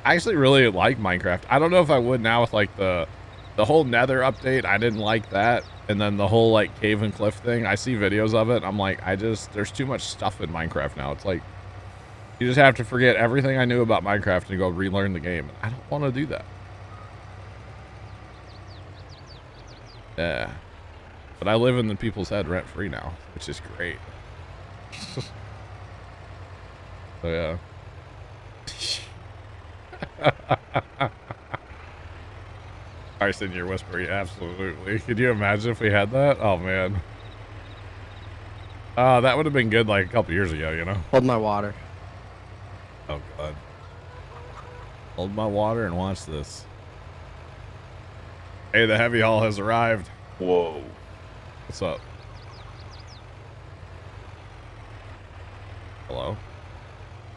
I actually really like Minecraft. I don't know if I would now with like the whole Nether update. I didn't like that. And then the whole like cave and cliff thing. I see videos of it. I'm like, there's too much stuff in Minecraft now. It's like, you just have to forget everything I knew about Minecraft and go relearn the game. I don't want to do that. Yeah. But I live in the people's head rent free now, which is great. So yeah. I said you're whispering, absolutely. Could you imagine if we had that? Oh man. That would have been good like a couple years ago, you know? Hold my water. Oh god. Hold my water and watch this. Hey, the heavy haul has arrived. Whoa. What's up? Hello?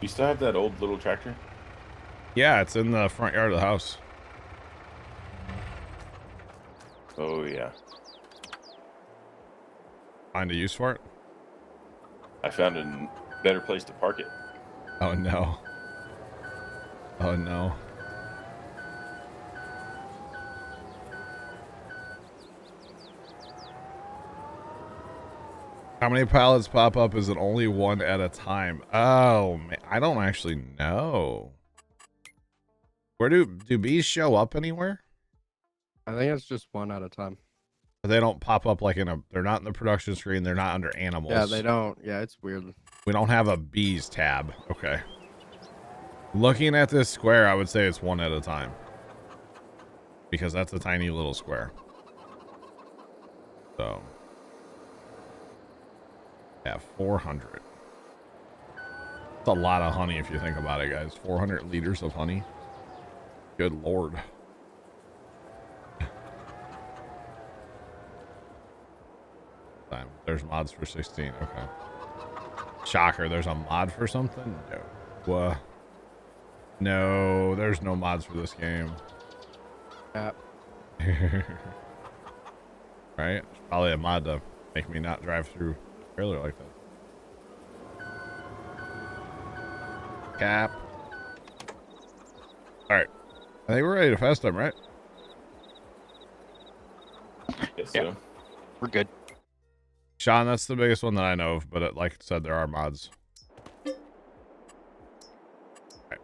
You still have that old little tractor? Yeah, it's in the front yard of the house. Oh, yeah. Find a use for it? I found a better place to park it. Oh no. Oh no. How many pallets pop up? Is it only one at a time? Oh man, I don't actually know. Where do bees show up anywhere? I think it's just one at a time. They don't pop up like they're not in the production screen. They're not under animals. Yeah, they don't. Yeah, it's weird. We don't have a bees tab. Okay. Looking at this square, I would say it's one at a time. Because that's a tiny little square. So. Yeah, 400. That's a lot of honey if you think about it, guys. 400 liters of honey. Good lord. There's mods for 16. Okay. Shocker, there's a mod for something? No. No, there's no mods for this game. Yep. Right? There's probably a mod to make me not drive through a trailer like that. Cap. Alright. I think we're ready to fast them, right? Yes, Yeah. so. We're good. Sean, that's the biggest one that I know of, but like I said, there are mods. Right.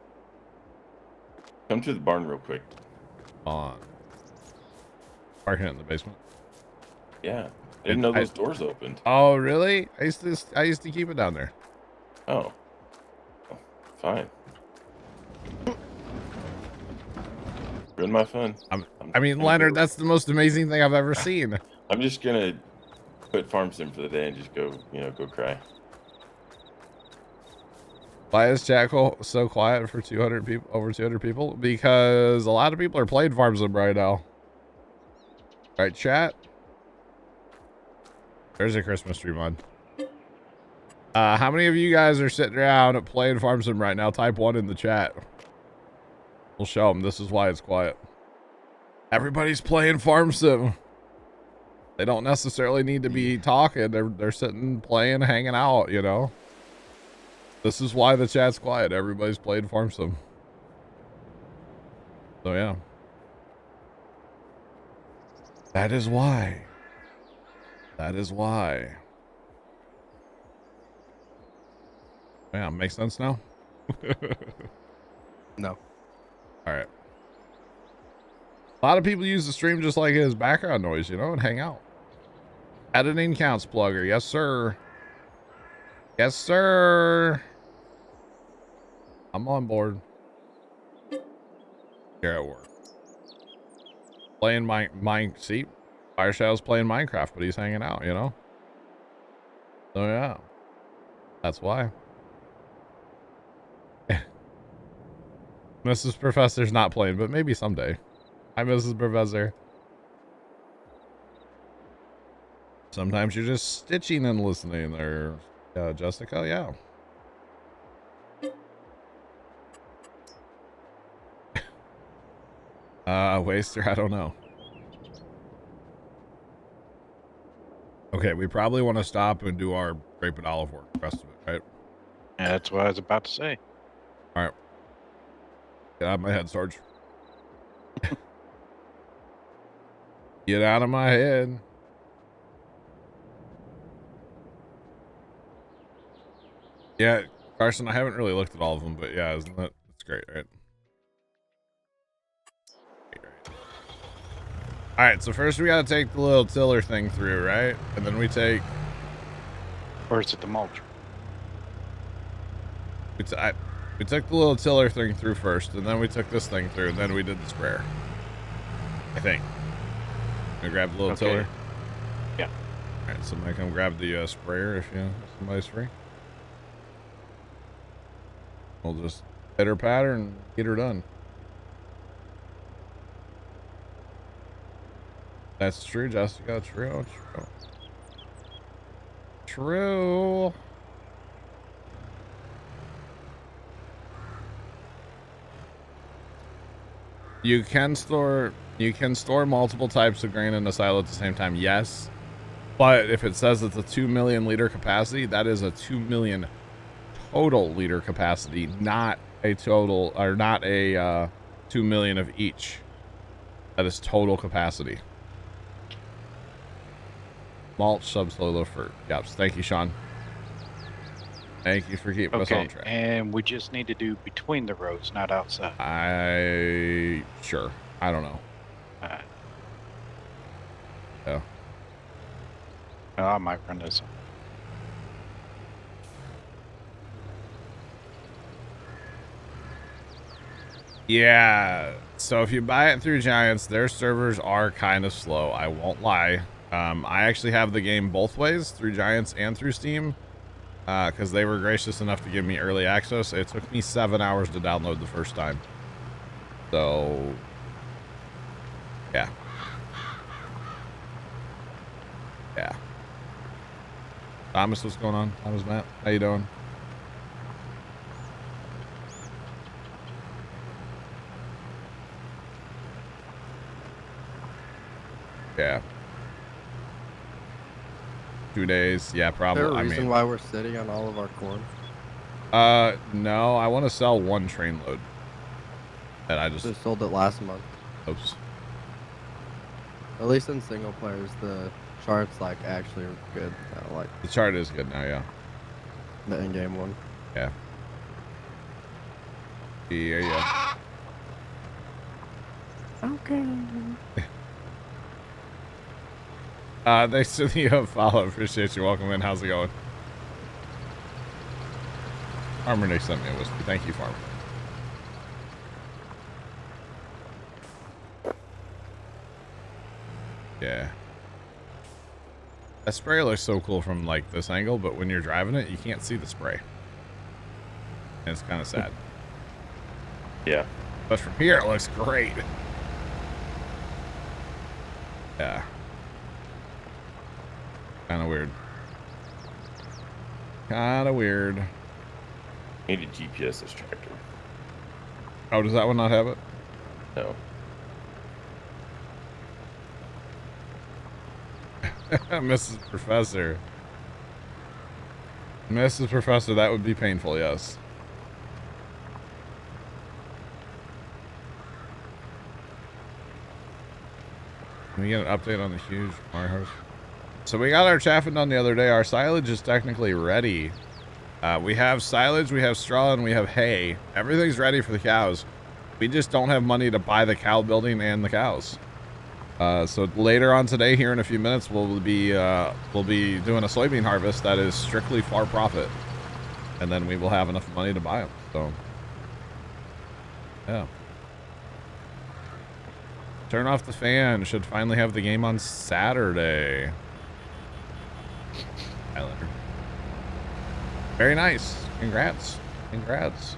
Come to the barn real quick. On. Parking it in the basement. Yeah. I didn't know those doors opened. Oh, really? I used to keep it down there. Oh. Oh, fine. Ruin my fun. I mean, Leonard, that's the most amazing thing I've ever seen. I'm just gonna quit farm sim for the day and just go, go cry. Why is chat so quiet for 200 people, over 200 people? Because a lot of people are playing farm sim right now. Right, chat? There's a Christmas tree mod. How many of you guys are sitting around playing farm sim right now? Type 1 in the chat. We'll show them. This is why it's quiet. Everybody's playing farm sim. They don't necessarily need to be talking. They're sitting, playing, hanging out, you know. This is why the chat's quiet. Everybody's playing farm sim. So yeah. That is why. That is why. Yeah, makes sense now? No. Alright. A lot of people use the stream just like his background noise, you know, and hang out. Editing counts, plugger. Yes, sir. Yes, sir. I'm on board. Here at work. Playing see, Fireshadow's playing Minecraft, but he's hanging out, you know? So yeah. That's why. Mrs. Professor's not playing, but maybe someday. Hi, Mrs. Professor. Sometimes you're just stitching and listening there, Jessica. Yeah. Waster, I don't know. Okay, we probably want to stop and do our grape and olive work, the rest of it, right? Yeah, that's what I was about to say. All right. Get out of my head, Sarge. Get out of my head. Yeah, Carson, I haven't really looked at all of them, but yeah, isn't that, that's great, right? All right, so first we got to take the little tiller thing through, right? And then we take... Or is it the mulch? We took the little tiller thing through first, and then we took this thing through, and then we did the sprayer. I think. Gonna grab the little tiller? Yeah. All right, somebody come grab the sprayer if somebody's free. We'll just hit her pattern and get her done. That's true, Jessica. True. True. You can store multiple types of grain in a silo at the same time, yes. But if it says it's a 2 million liter capacity, that is a 2 million total liter capacity, not a total, or not a 2 million of each. That is total capacity. Mulch, subsoil for yaps. Thank you, Sean. Thank you for keeping us on track. And we just need to do between the rows, not outside. Sure. I don't know. Alright. Yeah. Oh, I might run this. Yeah. So if you buy it through Giants, their servers are kind of slow. I won't lie. I actually have the game both ways, through Giants and through Steam, because they were gracious enough to give me early access. It took me 7 hours to download the first time. So, yeah. Yeah. Thomas, what's going on? Thomas, Matt, how you doing? Yeah. 2 days. Yeah, probably. Is there a reason why we're sitting on all of our corn? No, I want to sell one train load. And I just sold it last month. Oops. At least in single players, the chart's like actually good. I like the chart is good now, yeah. The in-game one. Yeah. Yeah. Okay. Thanks to the follow. Appreciate you. Welcome in. How's it going? Farmer Nick sent me a whiskey. Thank you, Farmer. Yeah. That spray looks so cool from like this angle, but when you're driving it, you can't see the spray. And it's kind of sad. Yeah. But from here, it looks great. Yeah. Kind of weird. Kind of weird. I need a GPS this tractor. Oh, does that one not have it? No. Mrs. Professor. Mrs. Professor, that would be painful, yes. Can we get an update on the huge warehouse? So we got our chaffing done the other day. Our silage is technically ready. We have silage, we have straw, and we have hay. Everything's ready for the cows. We just don't have money to buy the cow building and the cows. So later on today, here in a few minutes, we'll be doing a soybean harvest that is strictly for profit, and then we will have enough money to buy them. So Yeah. Turn off the fan. Should finally have the game on Saturday. Tyler. Very nice. Congrats. Congrats.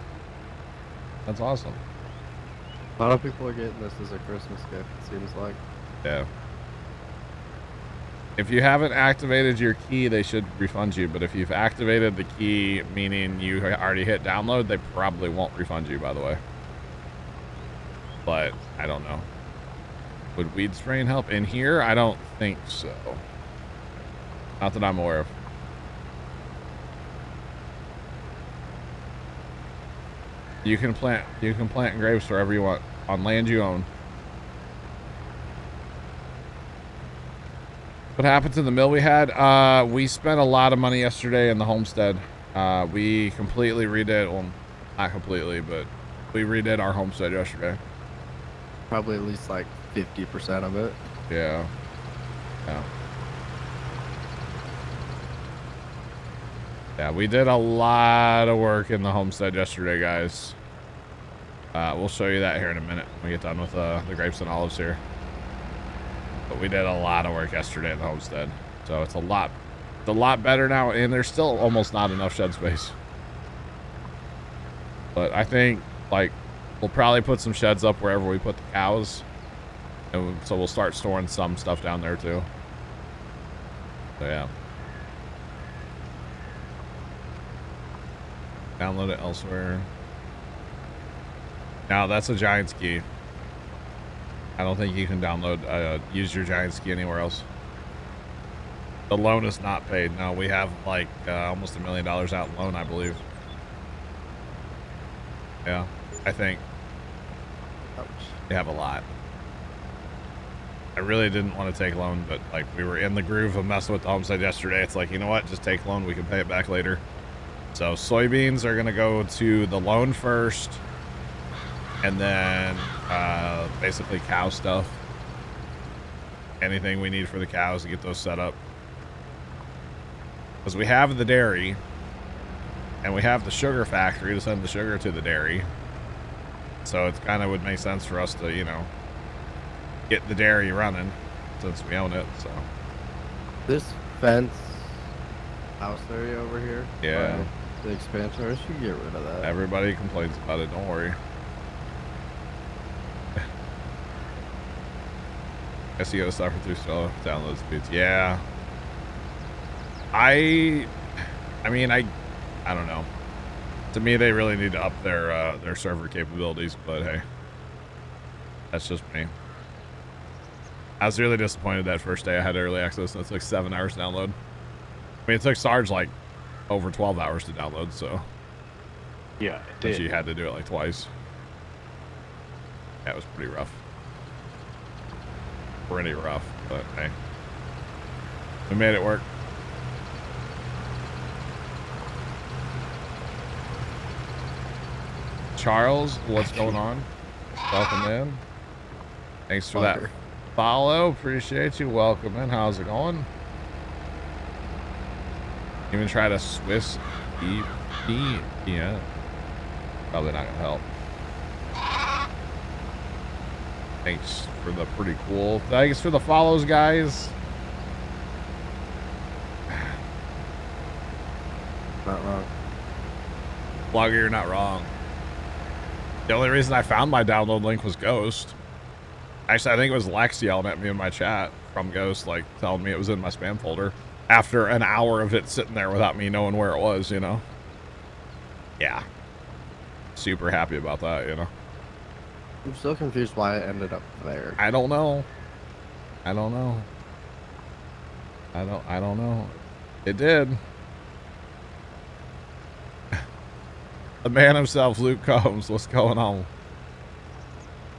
That's awesome. A lot of people are getting this as a Christmas gift, it seems like. Yeah. If you haven't activated your key, they should refund you. But if you've activated the key, meaning you already hit download, they probably won't refund you, by the way. But I don't know. Would weed spraying help in here? I don't think so. Not that I'm aware of. You can plant grapes wherever you want on land you own. What happened to the mill we had? We spent a lot of money yesterday in the homestead. We completely redid, well, not completely, but we redid our homestead yesterday. Probably at least like 50% of it. Yeah. Yeah. Yeah, we did a lot of work in the homestead yesterday, guys. We'll show you that here in a minute when we get done with the grapes and olives here. But we did a lot of work yesterday in the homestead. So it's a lot better now, and there's still almost not enough shed space. But I think, like, we'll probably put some sheds up wherever we put the cows. And so we'll start storing some stuff down there too. So yeah. Download it elsewhere. Now that's a Giants key. I don't think you can download, use your Giants key anywhere else. The loan is not paid. No, we have like almost $1 million out in loan, I believe. Yeah, I think. Ouch. We have a lot. I really didn't want to take loan, but like we were in the groove of messing with the homestead yesterday. It's like, you know what? Just take loan. We can pay it back later. So soybeans are going to go to the loan first. And then basically cow stuff. Anything we need for the cows to get those set up. Because we have the dairy. And we have the sugar factory to send the sugar to the dairy. So it kind of would make sense for us to, you know, get the dairy running since we own it. So This fence house area over here. yeah, The expansion area, should get rid of that. everybody complains about it. Don't worry. Guess you gotta suffer through slow download speeds. Yeah. I mean, I don't know. To me, they really need to up their server capabilities, but hey, that's just me. I was really disappointed that first day I had early access and it took 7 hours to download. I mean, it took Sarge like over 12 hours to download, so. Yeah, it But did. she had to do it like twice. Yeah, it was pretty rough. Pretty rough, but hey. We made it work. Charles, what's going on? Welcome in. Thanks for that follow. Appreciate you. Welcome in. How's it going? Even try to Swiss EP. Yeah. Probably not gonna help. Thanks for the pretty cool. Thanks for the follows, guys. Not wrong. Blogger, you're not wrong. The only reason I found my download link was Ghost. Actually, I think it was Lex yelling at me in my chat from Ghost, like telling me it was in my spam folder after an hour of it sitting there without me knowing where it was, you know? Yeah. Super happy about that, you know? I'm still confused why it ended up there. I don't know. I don't know. I don't know. It did. The man himself, Luke Combs. What's going on?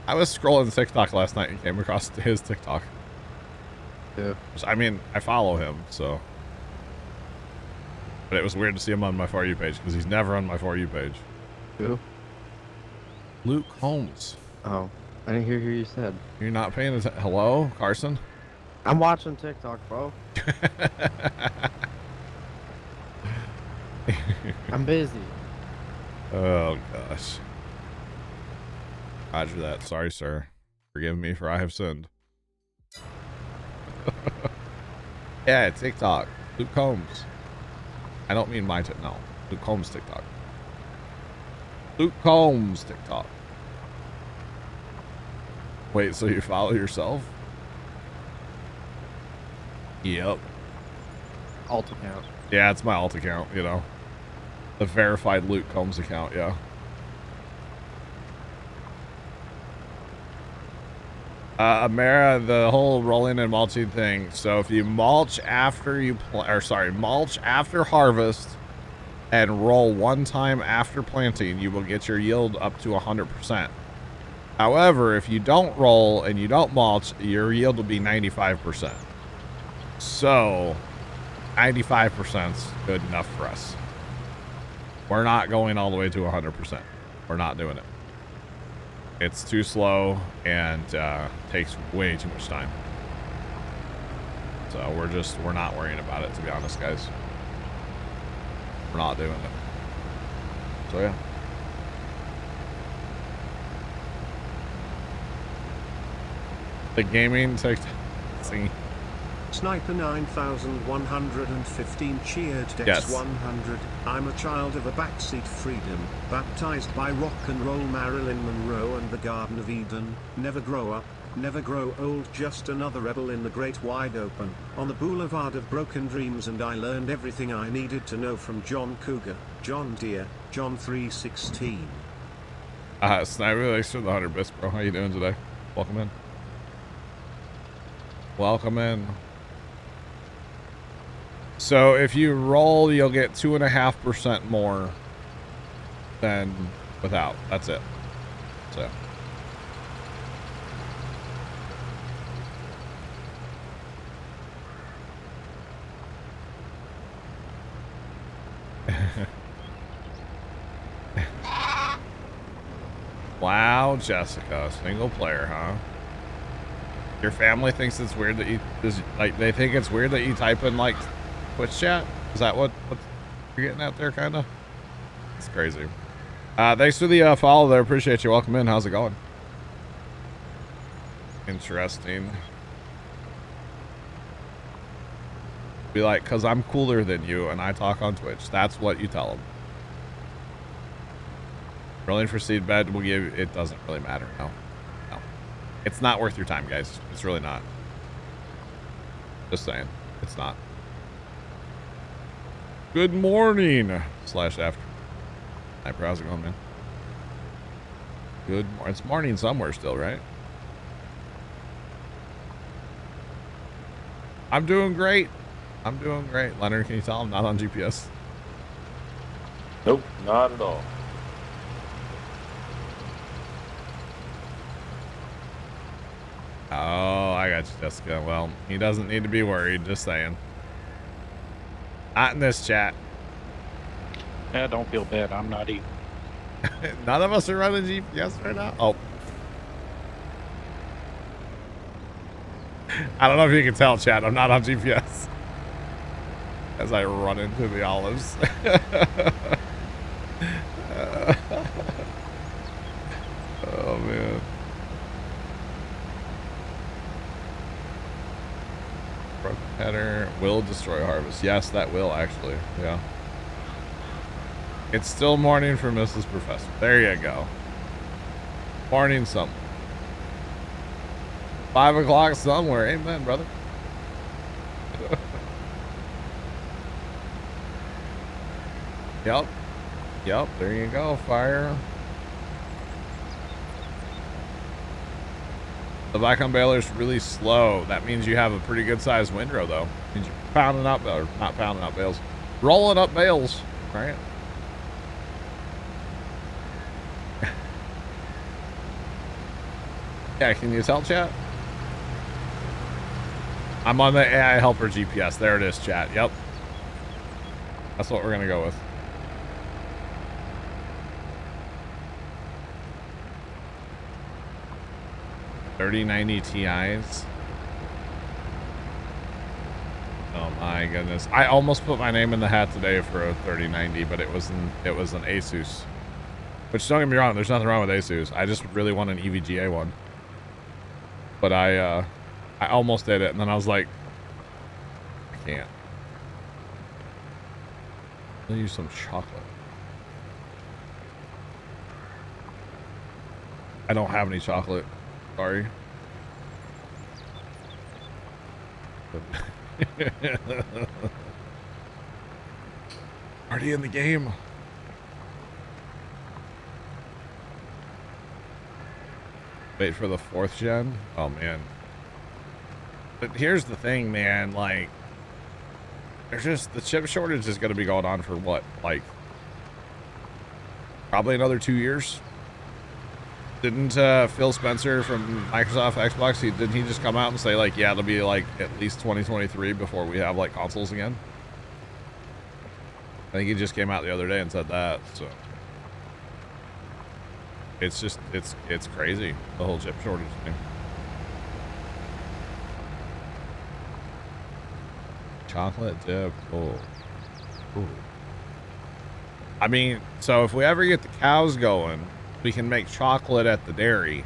I was scrolling TikTok last night and came across his TikTok. Yeah. I mean, I follow him, so. But it was weird to see him on my For You page because he's never on my For You page. Who? Luke Holmes. Oh, I didn't hear who you said. You're not paying attention. Hello, Carson? I'm watching TikTok, bro. I'm busy. Oh, gosh. Roger that. Sorry, sir. Forgive me for I have sinned. Yeah, TikTok. Luke Combs. I don't mean my no. Luke Combs TikTok. Luke Combs TikTok. Wait, so you follow yourself? Yep. Alt account. Yeah, it's my alt account, you know. The verified Luke Combs account, yeah. Amara, the whole rolling and mulching thing. So if you mulch after you mulch after harvest and roll one time after planting, you will get your yield up to 100%. However, if you don't roll and you don't mulch, your yield will be 95%. So 95% is good enough for us. We're not going all the way to 100%. We're not doing it. It's too slow and takes way too much time. So we're not worrying about it, to be honest, guys. We're not doing it. So yeah. The gaming TikTok. See. Sniper 9115 cheered Dex Yes. 100. I'm a child of a backseat freedom, baptized by rock and roll Marilyn Monroe and the Garden of Eden. Never grow up, never grow old, just another rebel in the great wide open, on the boulevard of broken dreams. And I learned everything I needed to know from John Cougar, John Deere, John 316. Sniper, thanks for the 100 bits, bro. How you doing today? Welcome in. Welcome in. So if you roll, you'll get 2.5% more than without. That's it. So. Wow, Jessica, single player, huh? Your family thinks it's weird that you they think it's weird that you type in like Twitch chat? Is that what you're getting at there, kind of? It's crazy. Thanks for the follow there. Appreciate you. Welcome in. How's it going? Interesting. Be like, because I'm cooler than you and I talk on Twitch. That's what you tell them. Rolling for seed bed will give. It doesn't really matter. No. No. It's not worth your time, guys. It's really not. Just saying. It's not. Good morning, /after. Hi, how's it going, man? Good. It's morning somewhere still, right? I'm doing great. I'm doing great. Leonard, can you tell I'm not on GPS? Nope, not at all. Oh, I got you, Jessica. Well, he doesn't need to be worried. Just saying. Not in this chat. Yeah, don't feel bad. I'm not even. None of us are running GPS right now. Oh. I don't know if you can tell, chat. I'm not on GPS. As I run into the olives. Oh, man. Broken header will destroy harvest. Yes, that will actually. Yeah. It's still morning for Mrs. Professor. There you go. Morning somewhere. 5 o'clock somewhere. Amen, brother. Yep. Yep. There you go. Fire. The vacuum baler is really slow. That means you have a pretty good sized windrow, though. It means you're pounding up, or not pounding up bales, rolling up bales, right? Yeah, can you tell, chat? I'm on the AI helper GPS. There it is, chat. Yep. That's what we're going to go with. $3090 Ti's. Oh my goodness. I almost put my name in the hat today for a 3090, but it was an Asus. Which, don't get me wrong, there's nothing wrong with Asus. I just really want an EVGA one. But I almost did it, and then I was like, I can't. I'll use some chocolate. I don't have any chocolate. Sorry. Already in the game. Wait for the 4th gen? Oh, man. But here's the thing, man. Like, there's just... The chip shortage is going to be going on for what? Like, probably another 2 years? Didn't Phil Spencer from Microsoft Xbox, didn't he just come out and say, like, yeah, it'll be, like, at least 2023 before we have, like, consoles again? I think he just came out the other day and said that, so... It's just, it's crazy, the whole chip shortage thing. Chocolate dip, oh. Ooh. I mean, so if we ever get the cows going, we can make chocolate at the dairy.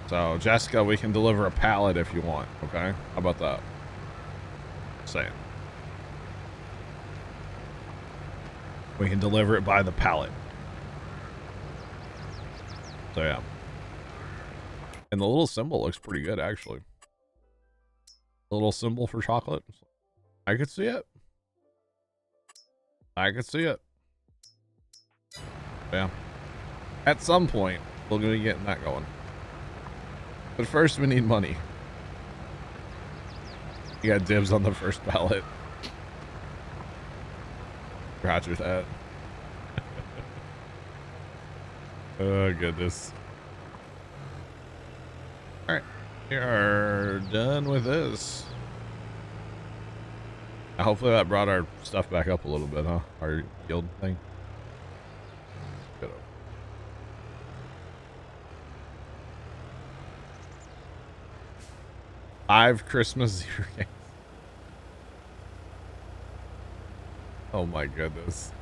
So, Jessica, we can deliver a pallet if you want, okay? How about that? Saying. We can deliver it by the pallet. So yeah, and the little symbol looks pretty good, actually. The little symbol for chocolate, I could see it. I could see it. Yeah, at some point we're gonna be getting that going, but first we need money. You got dibs on the first pallet. Roger that. Oh, goodness. All right. We are done with this. Hopefully that brought our stuff back up a little bit, huh? Our yield thing. Good. 5 Christmas 0 games. Oh, my goodness.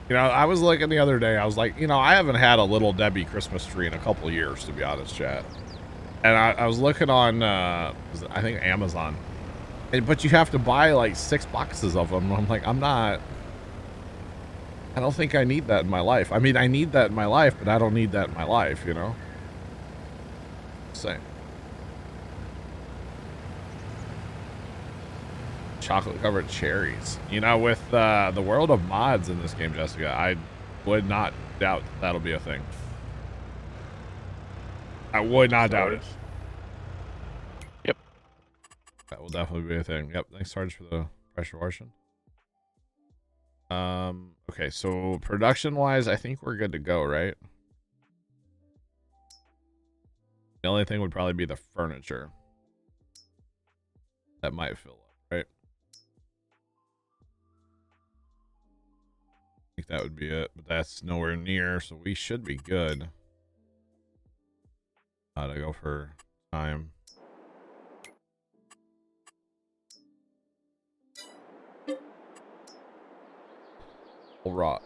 You know, I was looking the other day, I was like, you know, I haven't had a Little Debbie Christmas tree in a couple of years, to be honest, chat. And I was looking on, I think Amazon. But you have to buy like 6 boxes of them. I'm like, I don't think I need that in my life. I mean, I need that in my life, but I don't need that in my life, you know? Same. Chocolate covered cherries. You know, with the world of mods in this game, Jessica, I would not doubt that'll be a thing. I would not doubt it. Yep. That will definitely be a thing. Yep. Thanks, Sarge, for the pressure washing. Okay, so production wise, I think we're good to go, right? The only thing would probably be the furniture. That might fill up, right? I think that would be it, but that's nowhere near, so we should be good. To go for time. Full rot.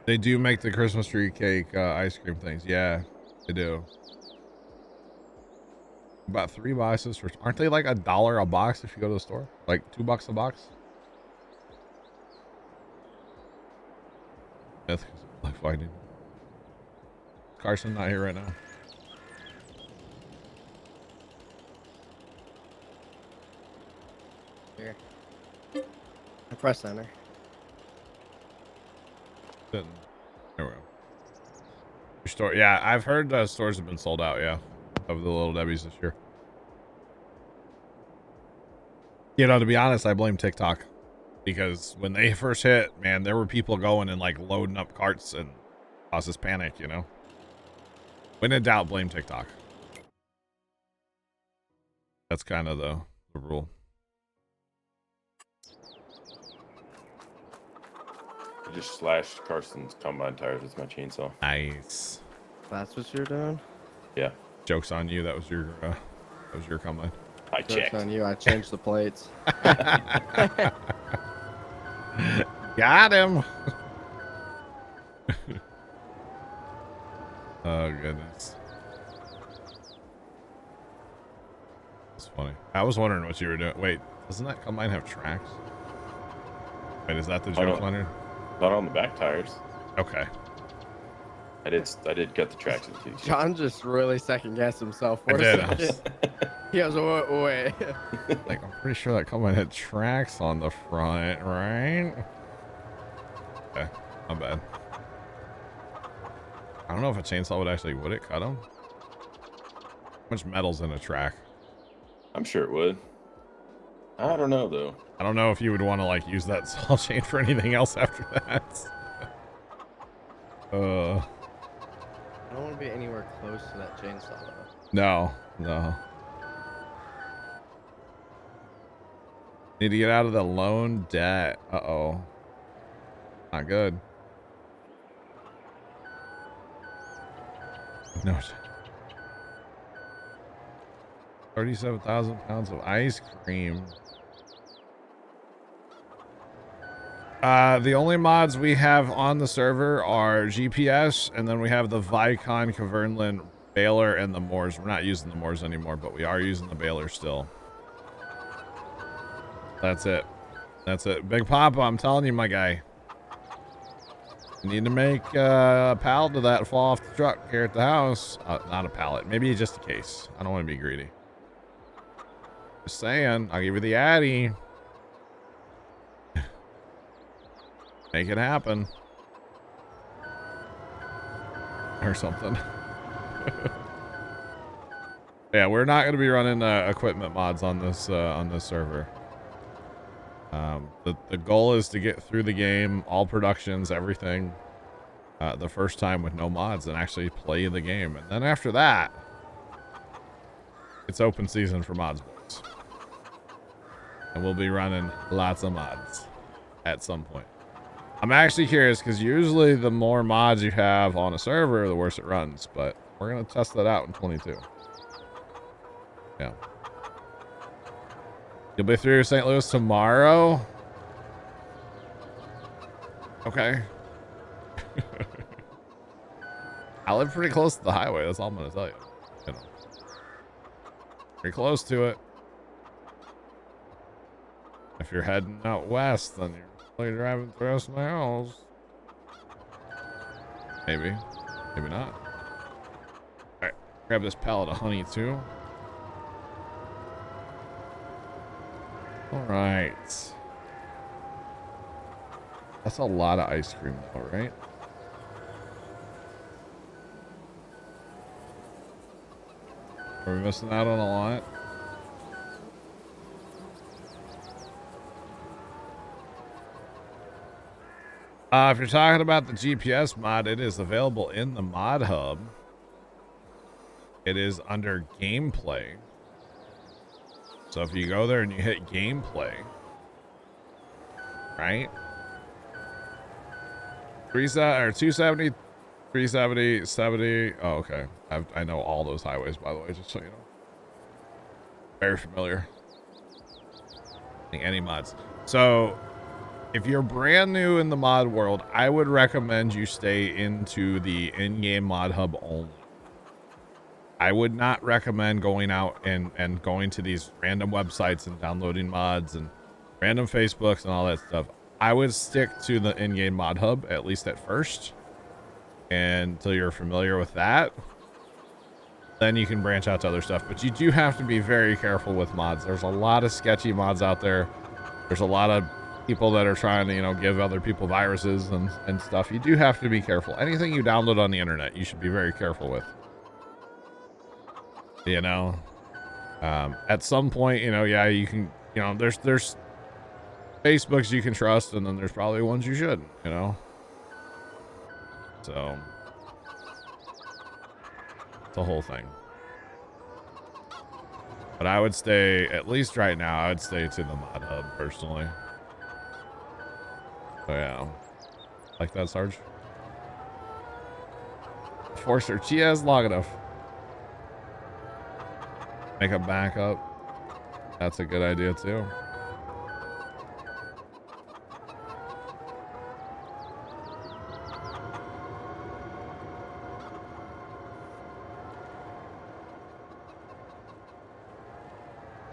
They do make the Christmas tree cake ice cream things. Yeah, they do. About 3 boxes for, aren't they like $1 a box if you go to the store? Like $2 a box? That's like finding. Carson not here right now. Here. I press enter. There we go. Your store, yeah, I've heard stores have been sold out, yeah, of the Little Debbie's this year. You know, to be honest, I blame TikTok. Because when they first hit, man, there were people going and like loading up carts and causes panic, you know? When in doubt, blame TikTok. That's kind of the rule. I just slashed Carson's combine tires with my chainsaw. Nice. That's what you're doing? Yeah. Joke's on you. That was your combine. I Joke's checked. on you. I changed the plates. Got him. Oh goodness. That's funny. I was wondering what you were doing. Wait, doesn't that combine have tracks? Wait, is that the joke, Leonard? Not on the back tires. Okay. I did cut the tracks into these. John just really second guessed himself for I a did. second. He goes, wait. Like, I'm pretty sure that combine had tracks on the front, right? Okay, not bad. I don't know if a chainsaw would it cut them? How much metal's in a track? I'm sure it would. I don't know though. I don't know if you would want to like use that saw chain for anything else after that. I don't want to be anywhere close to that chainsaw though. No. Need to get out of the loan debt. Uh-oh. Not good. No. 37,000 pounds of ice cream. The only mods we have on the server are GPS, and then we have the Vicon, Cavernland, Baler, and the Moors. We're not using the Moors anymore, but we are using the Baler still. That's it. That's it. Big Papa, I'm telling you, my guy. You need to make a pallet of that fall off the truck here at the house. Not a pallet. Maybe just a case. I don't want to be greedy. Just saying. I'll give you the Addy. Make it happen. Or something. Yeah, we're not going to be running equipment mods on this server. The goal is to get through the game, all productions, everything, the first time with no mods and actually play the game. And then after that, it's open season for mods boys. And we'll be running lots of mods at some point. I'm actually curious because usually the more mods you have on a server, the worse it runs. But we're going to test that out in 22. Yeah. You'll be through St. Louis tomorrow? Okay. I live pretty close to the highway. That's all I'm going to tell you. You know. Pretty close to it. If you're heading out west, then you're probably driving through some hills. Maybe. Maybe not. Alright. Grab this pallet of honey, too. Alright. That's a lot of ice cream, though, right? Are we missing out on a lot? If you're talking about the GPS mod, it is available in the mod hub. It is under gameplay. So if you go there and you hit gameplay, right? 270, 370, 70. Oh, okay. I know all those highways, by the way, just so you know. Very familiar. Any mods. So if you're brand new in the mod world, I would recommend you stay into the in-game mod hub only. I would not recommend going out and going to these random websites and downloading mods and random Facebooks and all that stuff. I would stick to the in-game mod hub, at least at first, and until you're familiar with that. Then you can branch out to other stuff. But you do have to be very careful with mods. There's a lot of sketchy mods out there. There's a lot of people that are trying to, you know, give other people viruses and stuff. You do have to be careful. Anything you download on the internet, you should be very careful with. You know, at some point, you know, yeah, you can, you know, there's Facebooks you can trust, and then there's probably ones you shouldn't, you know. So it's a whole thing. But I would stay, at least right now, I would stay to the mod hub personally. So yeah, like that, Sarge. Forcer TS long enough. Make a backup. That's a good idea too.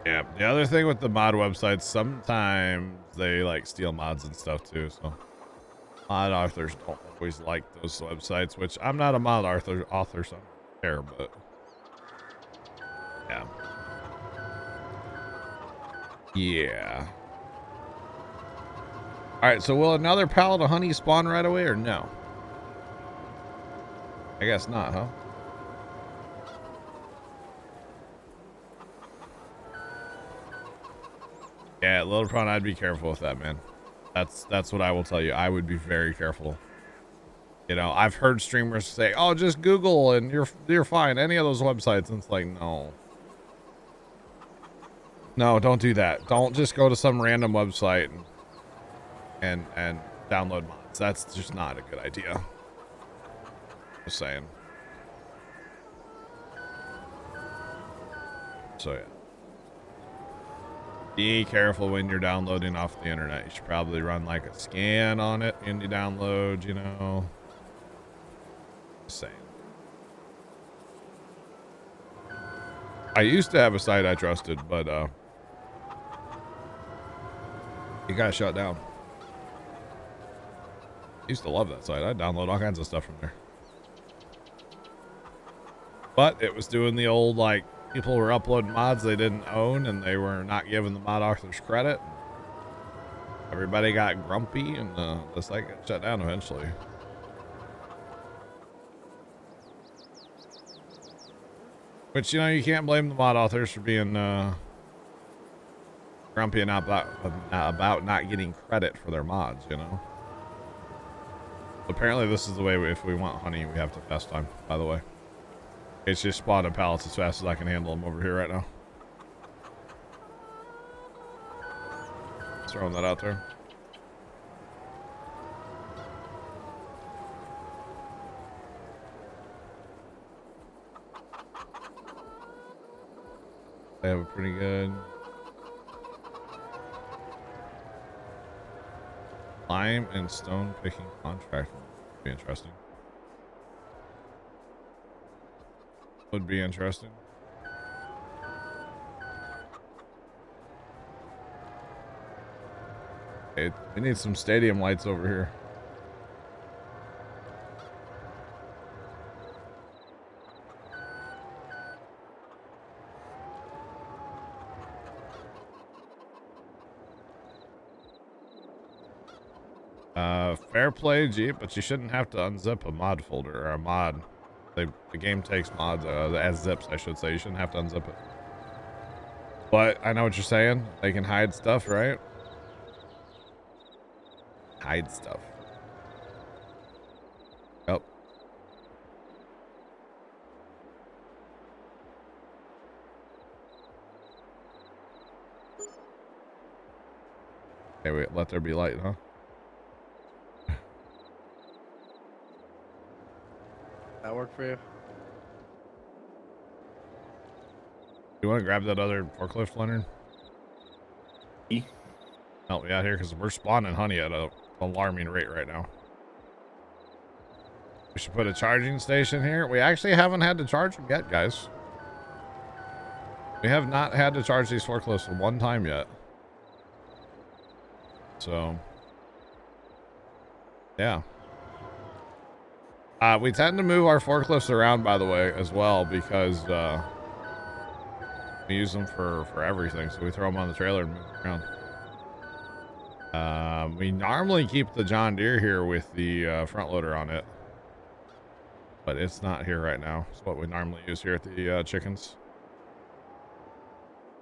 Yeah, the other thing with the mod websites, sometimes they like steal mods and stuff too, so mod authors don't always like those websites, which I'm not a mod author, so I don't care, but yeah. Yeah. Alright, so will another pallet of honey spawn right away or no? I guess not, huh? Yeah, Little Prawn, I'd be careful with that, man. That's what I will tell you. I would be very careful. You know, I've heard streamers say, "Oh, just Google and you're fine." Any of those websites, and it's like, no. No, don't do that. Don't just go to some random website and download mods. That's just not a good idea. Just saying. So yeah. Be careful when you're downloading off the internet. You should probably run like a scan on it when you download, you know. Just saying. I used to have a site I trusted, but it got shut down. I used to love that site. I'd download all kinds of stuff from there. But it was doing the old, like, people were uploading mods they didn't own and they were not giving the mod authors credit. Everybody got grumpy and the site got shut down eventually. Which, you know, you can't blame the mod authors for being grumpy and about not getting credit for their mods, you know. Apparently this is the way if we want honey, we have to fast time, by the way. It's just spotted pallets as fast as I can handle them over here right now. Just throwing that out there. They have a pretty good lime and stone picking contract. Would be interesting. Would be interesting. Okay, we need some stadium lights over here. Fair play, Jeep, but you shouldn't have to unzip a mod folder or a mod. The game takes mods as zips, I should say. You shouldn't have to unzip it. But I know what you're saying. They can hide stuff, right? Hide stuff. Yep. Okay, wait, let there be light, huh? That work for you? You want to grab that other forklift, Leonard? E? Help me out here because we're spawning honey at an alarming rate right now. We should put a charging station here. We actually haven't had to charge them yet, guys. We have not had to charge these forklifts one time yet. So, yeah. We tend to move our forklifts around, by the way, as well, because we use them for everything. So we throw them on the trailer and move them around. We normally keep the John Deere here with the front loader on it, but it's not here right now. It's what we normally use here at the chickens.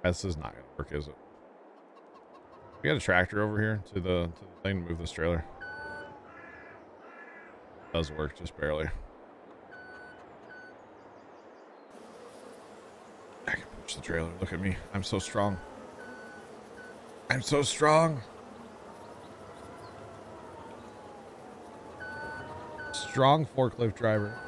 This is not gonna work, is it? We got a tractor over here to the thing to move this trailer. Does work, just barely. I can push the trailer. Look at me. I'm so strong. I'm so strong. Strong forklift driver.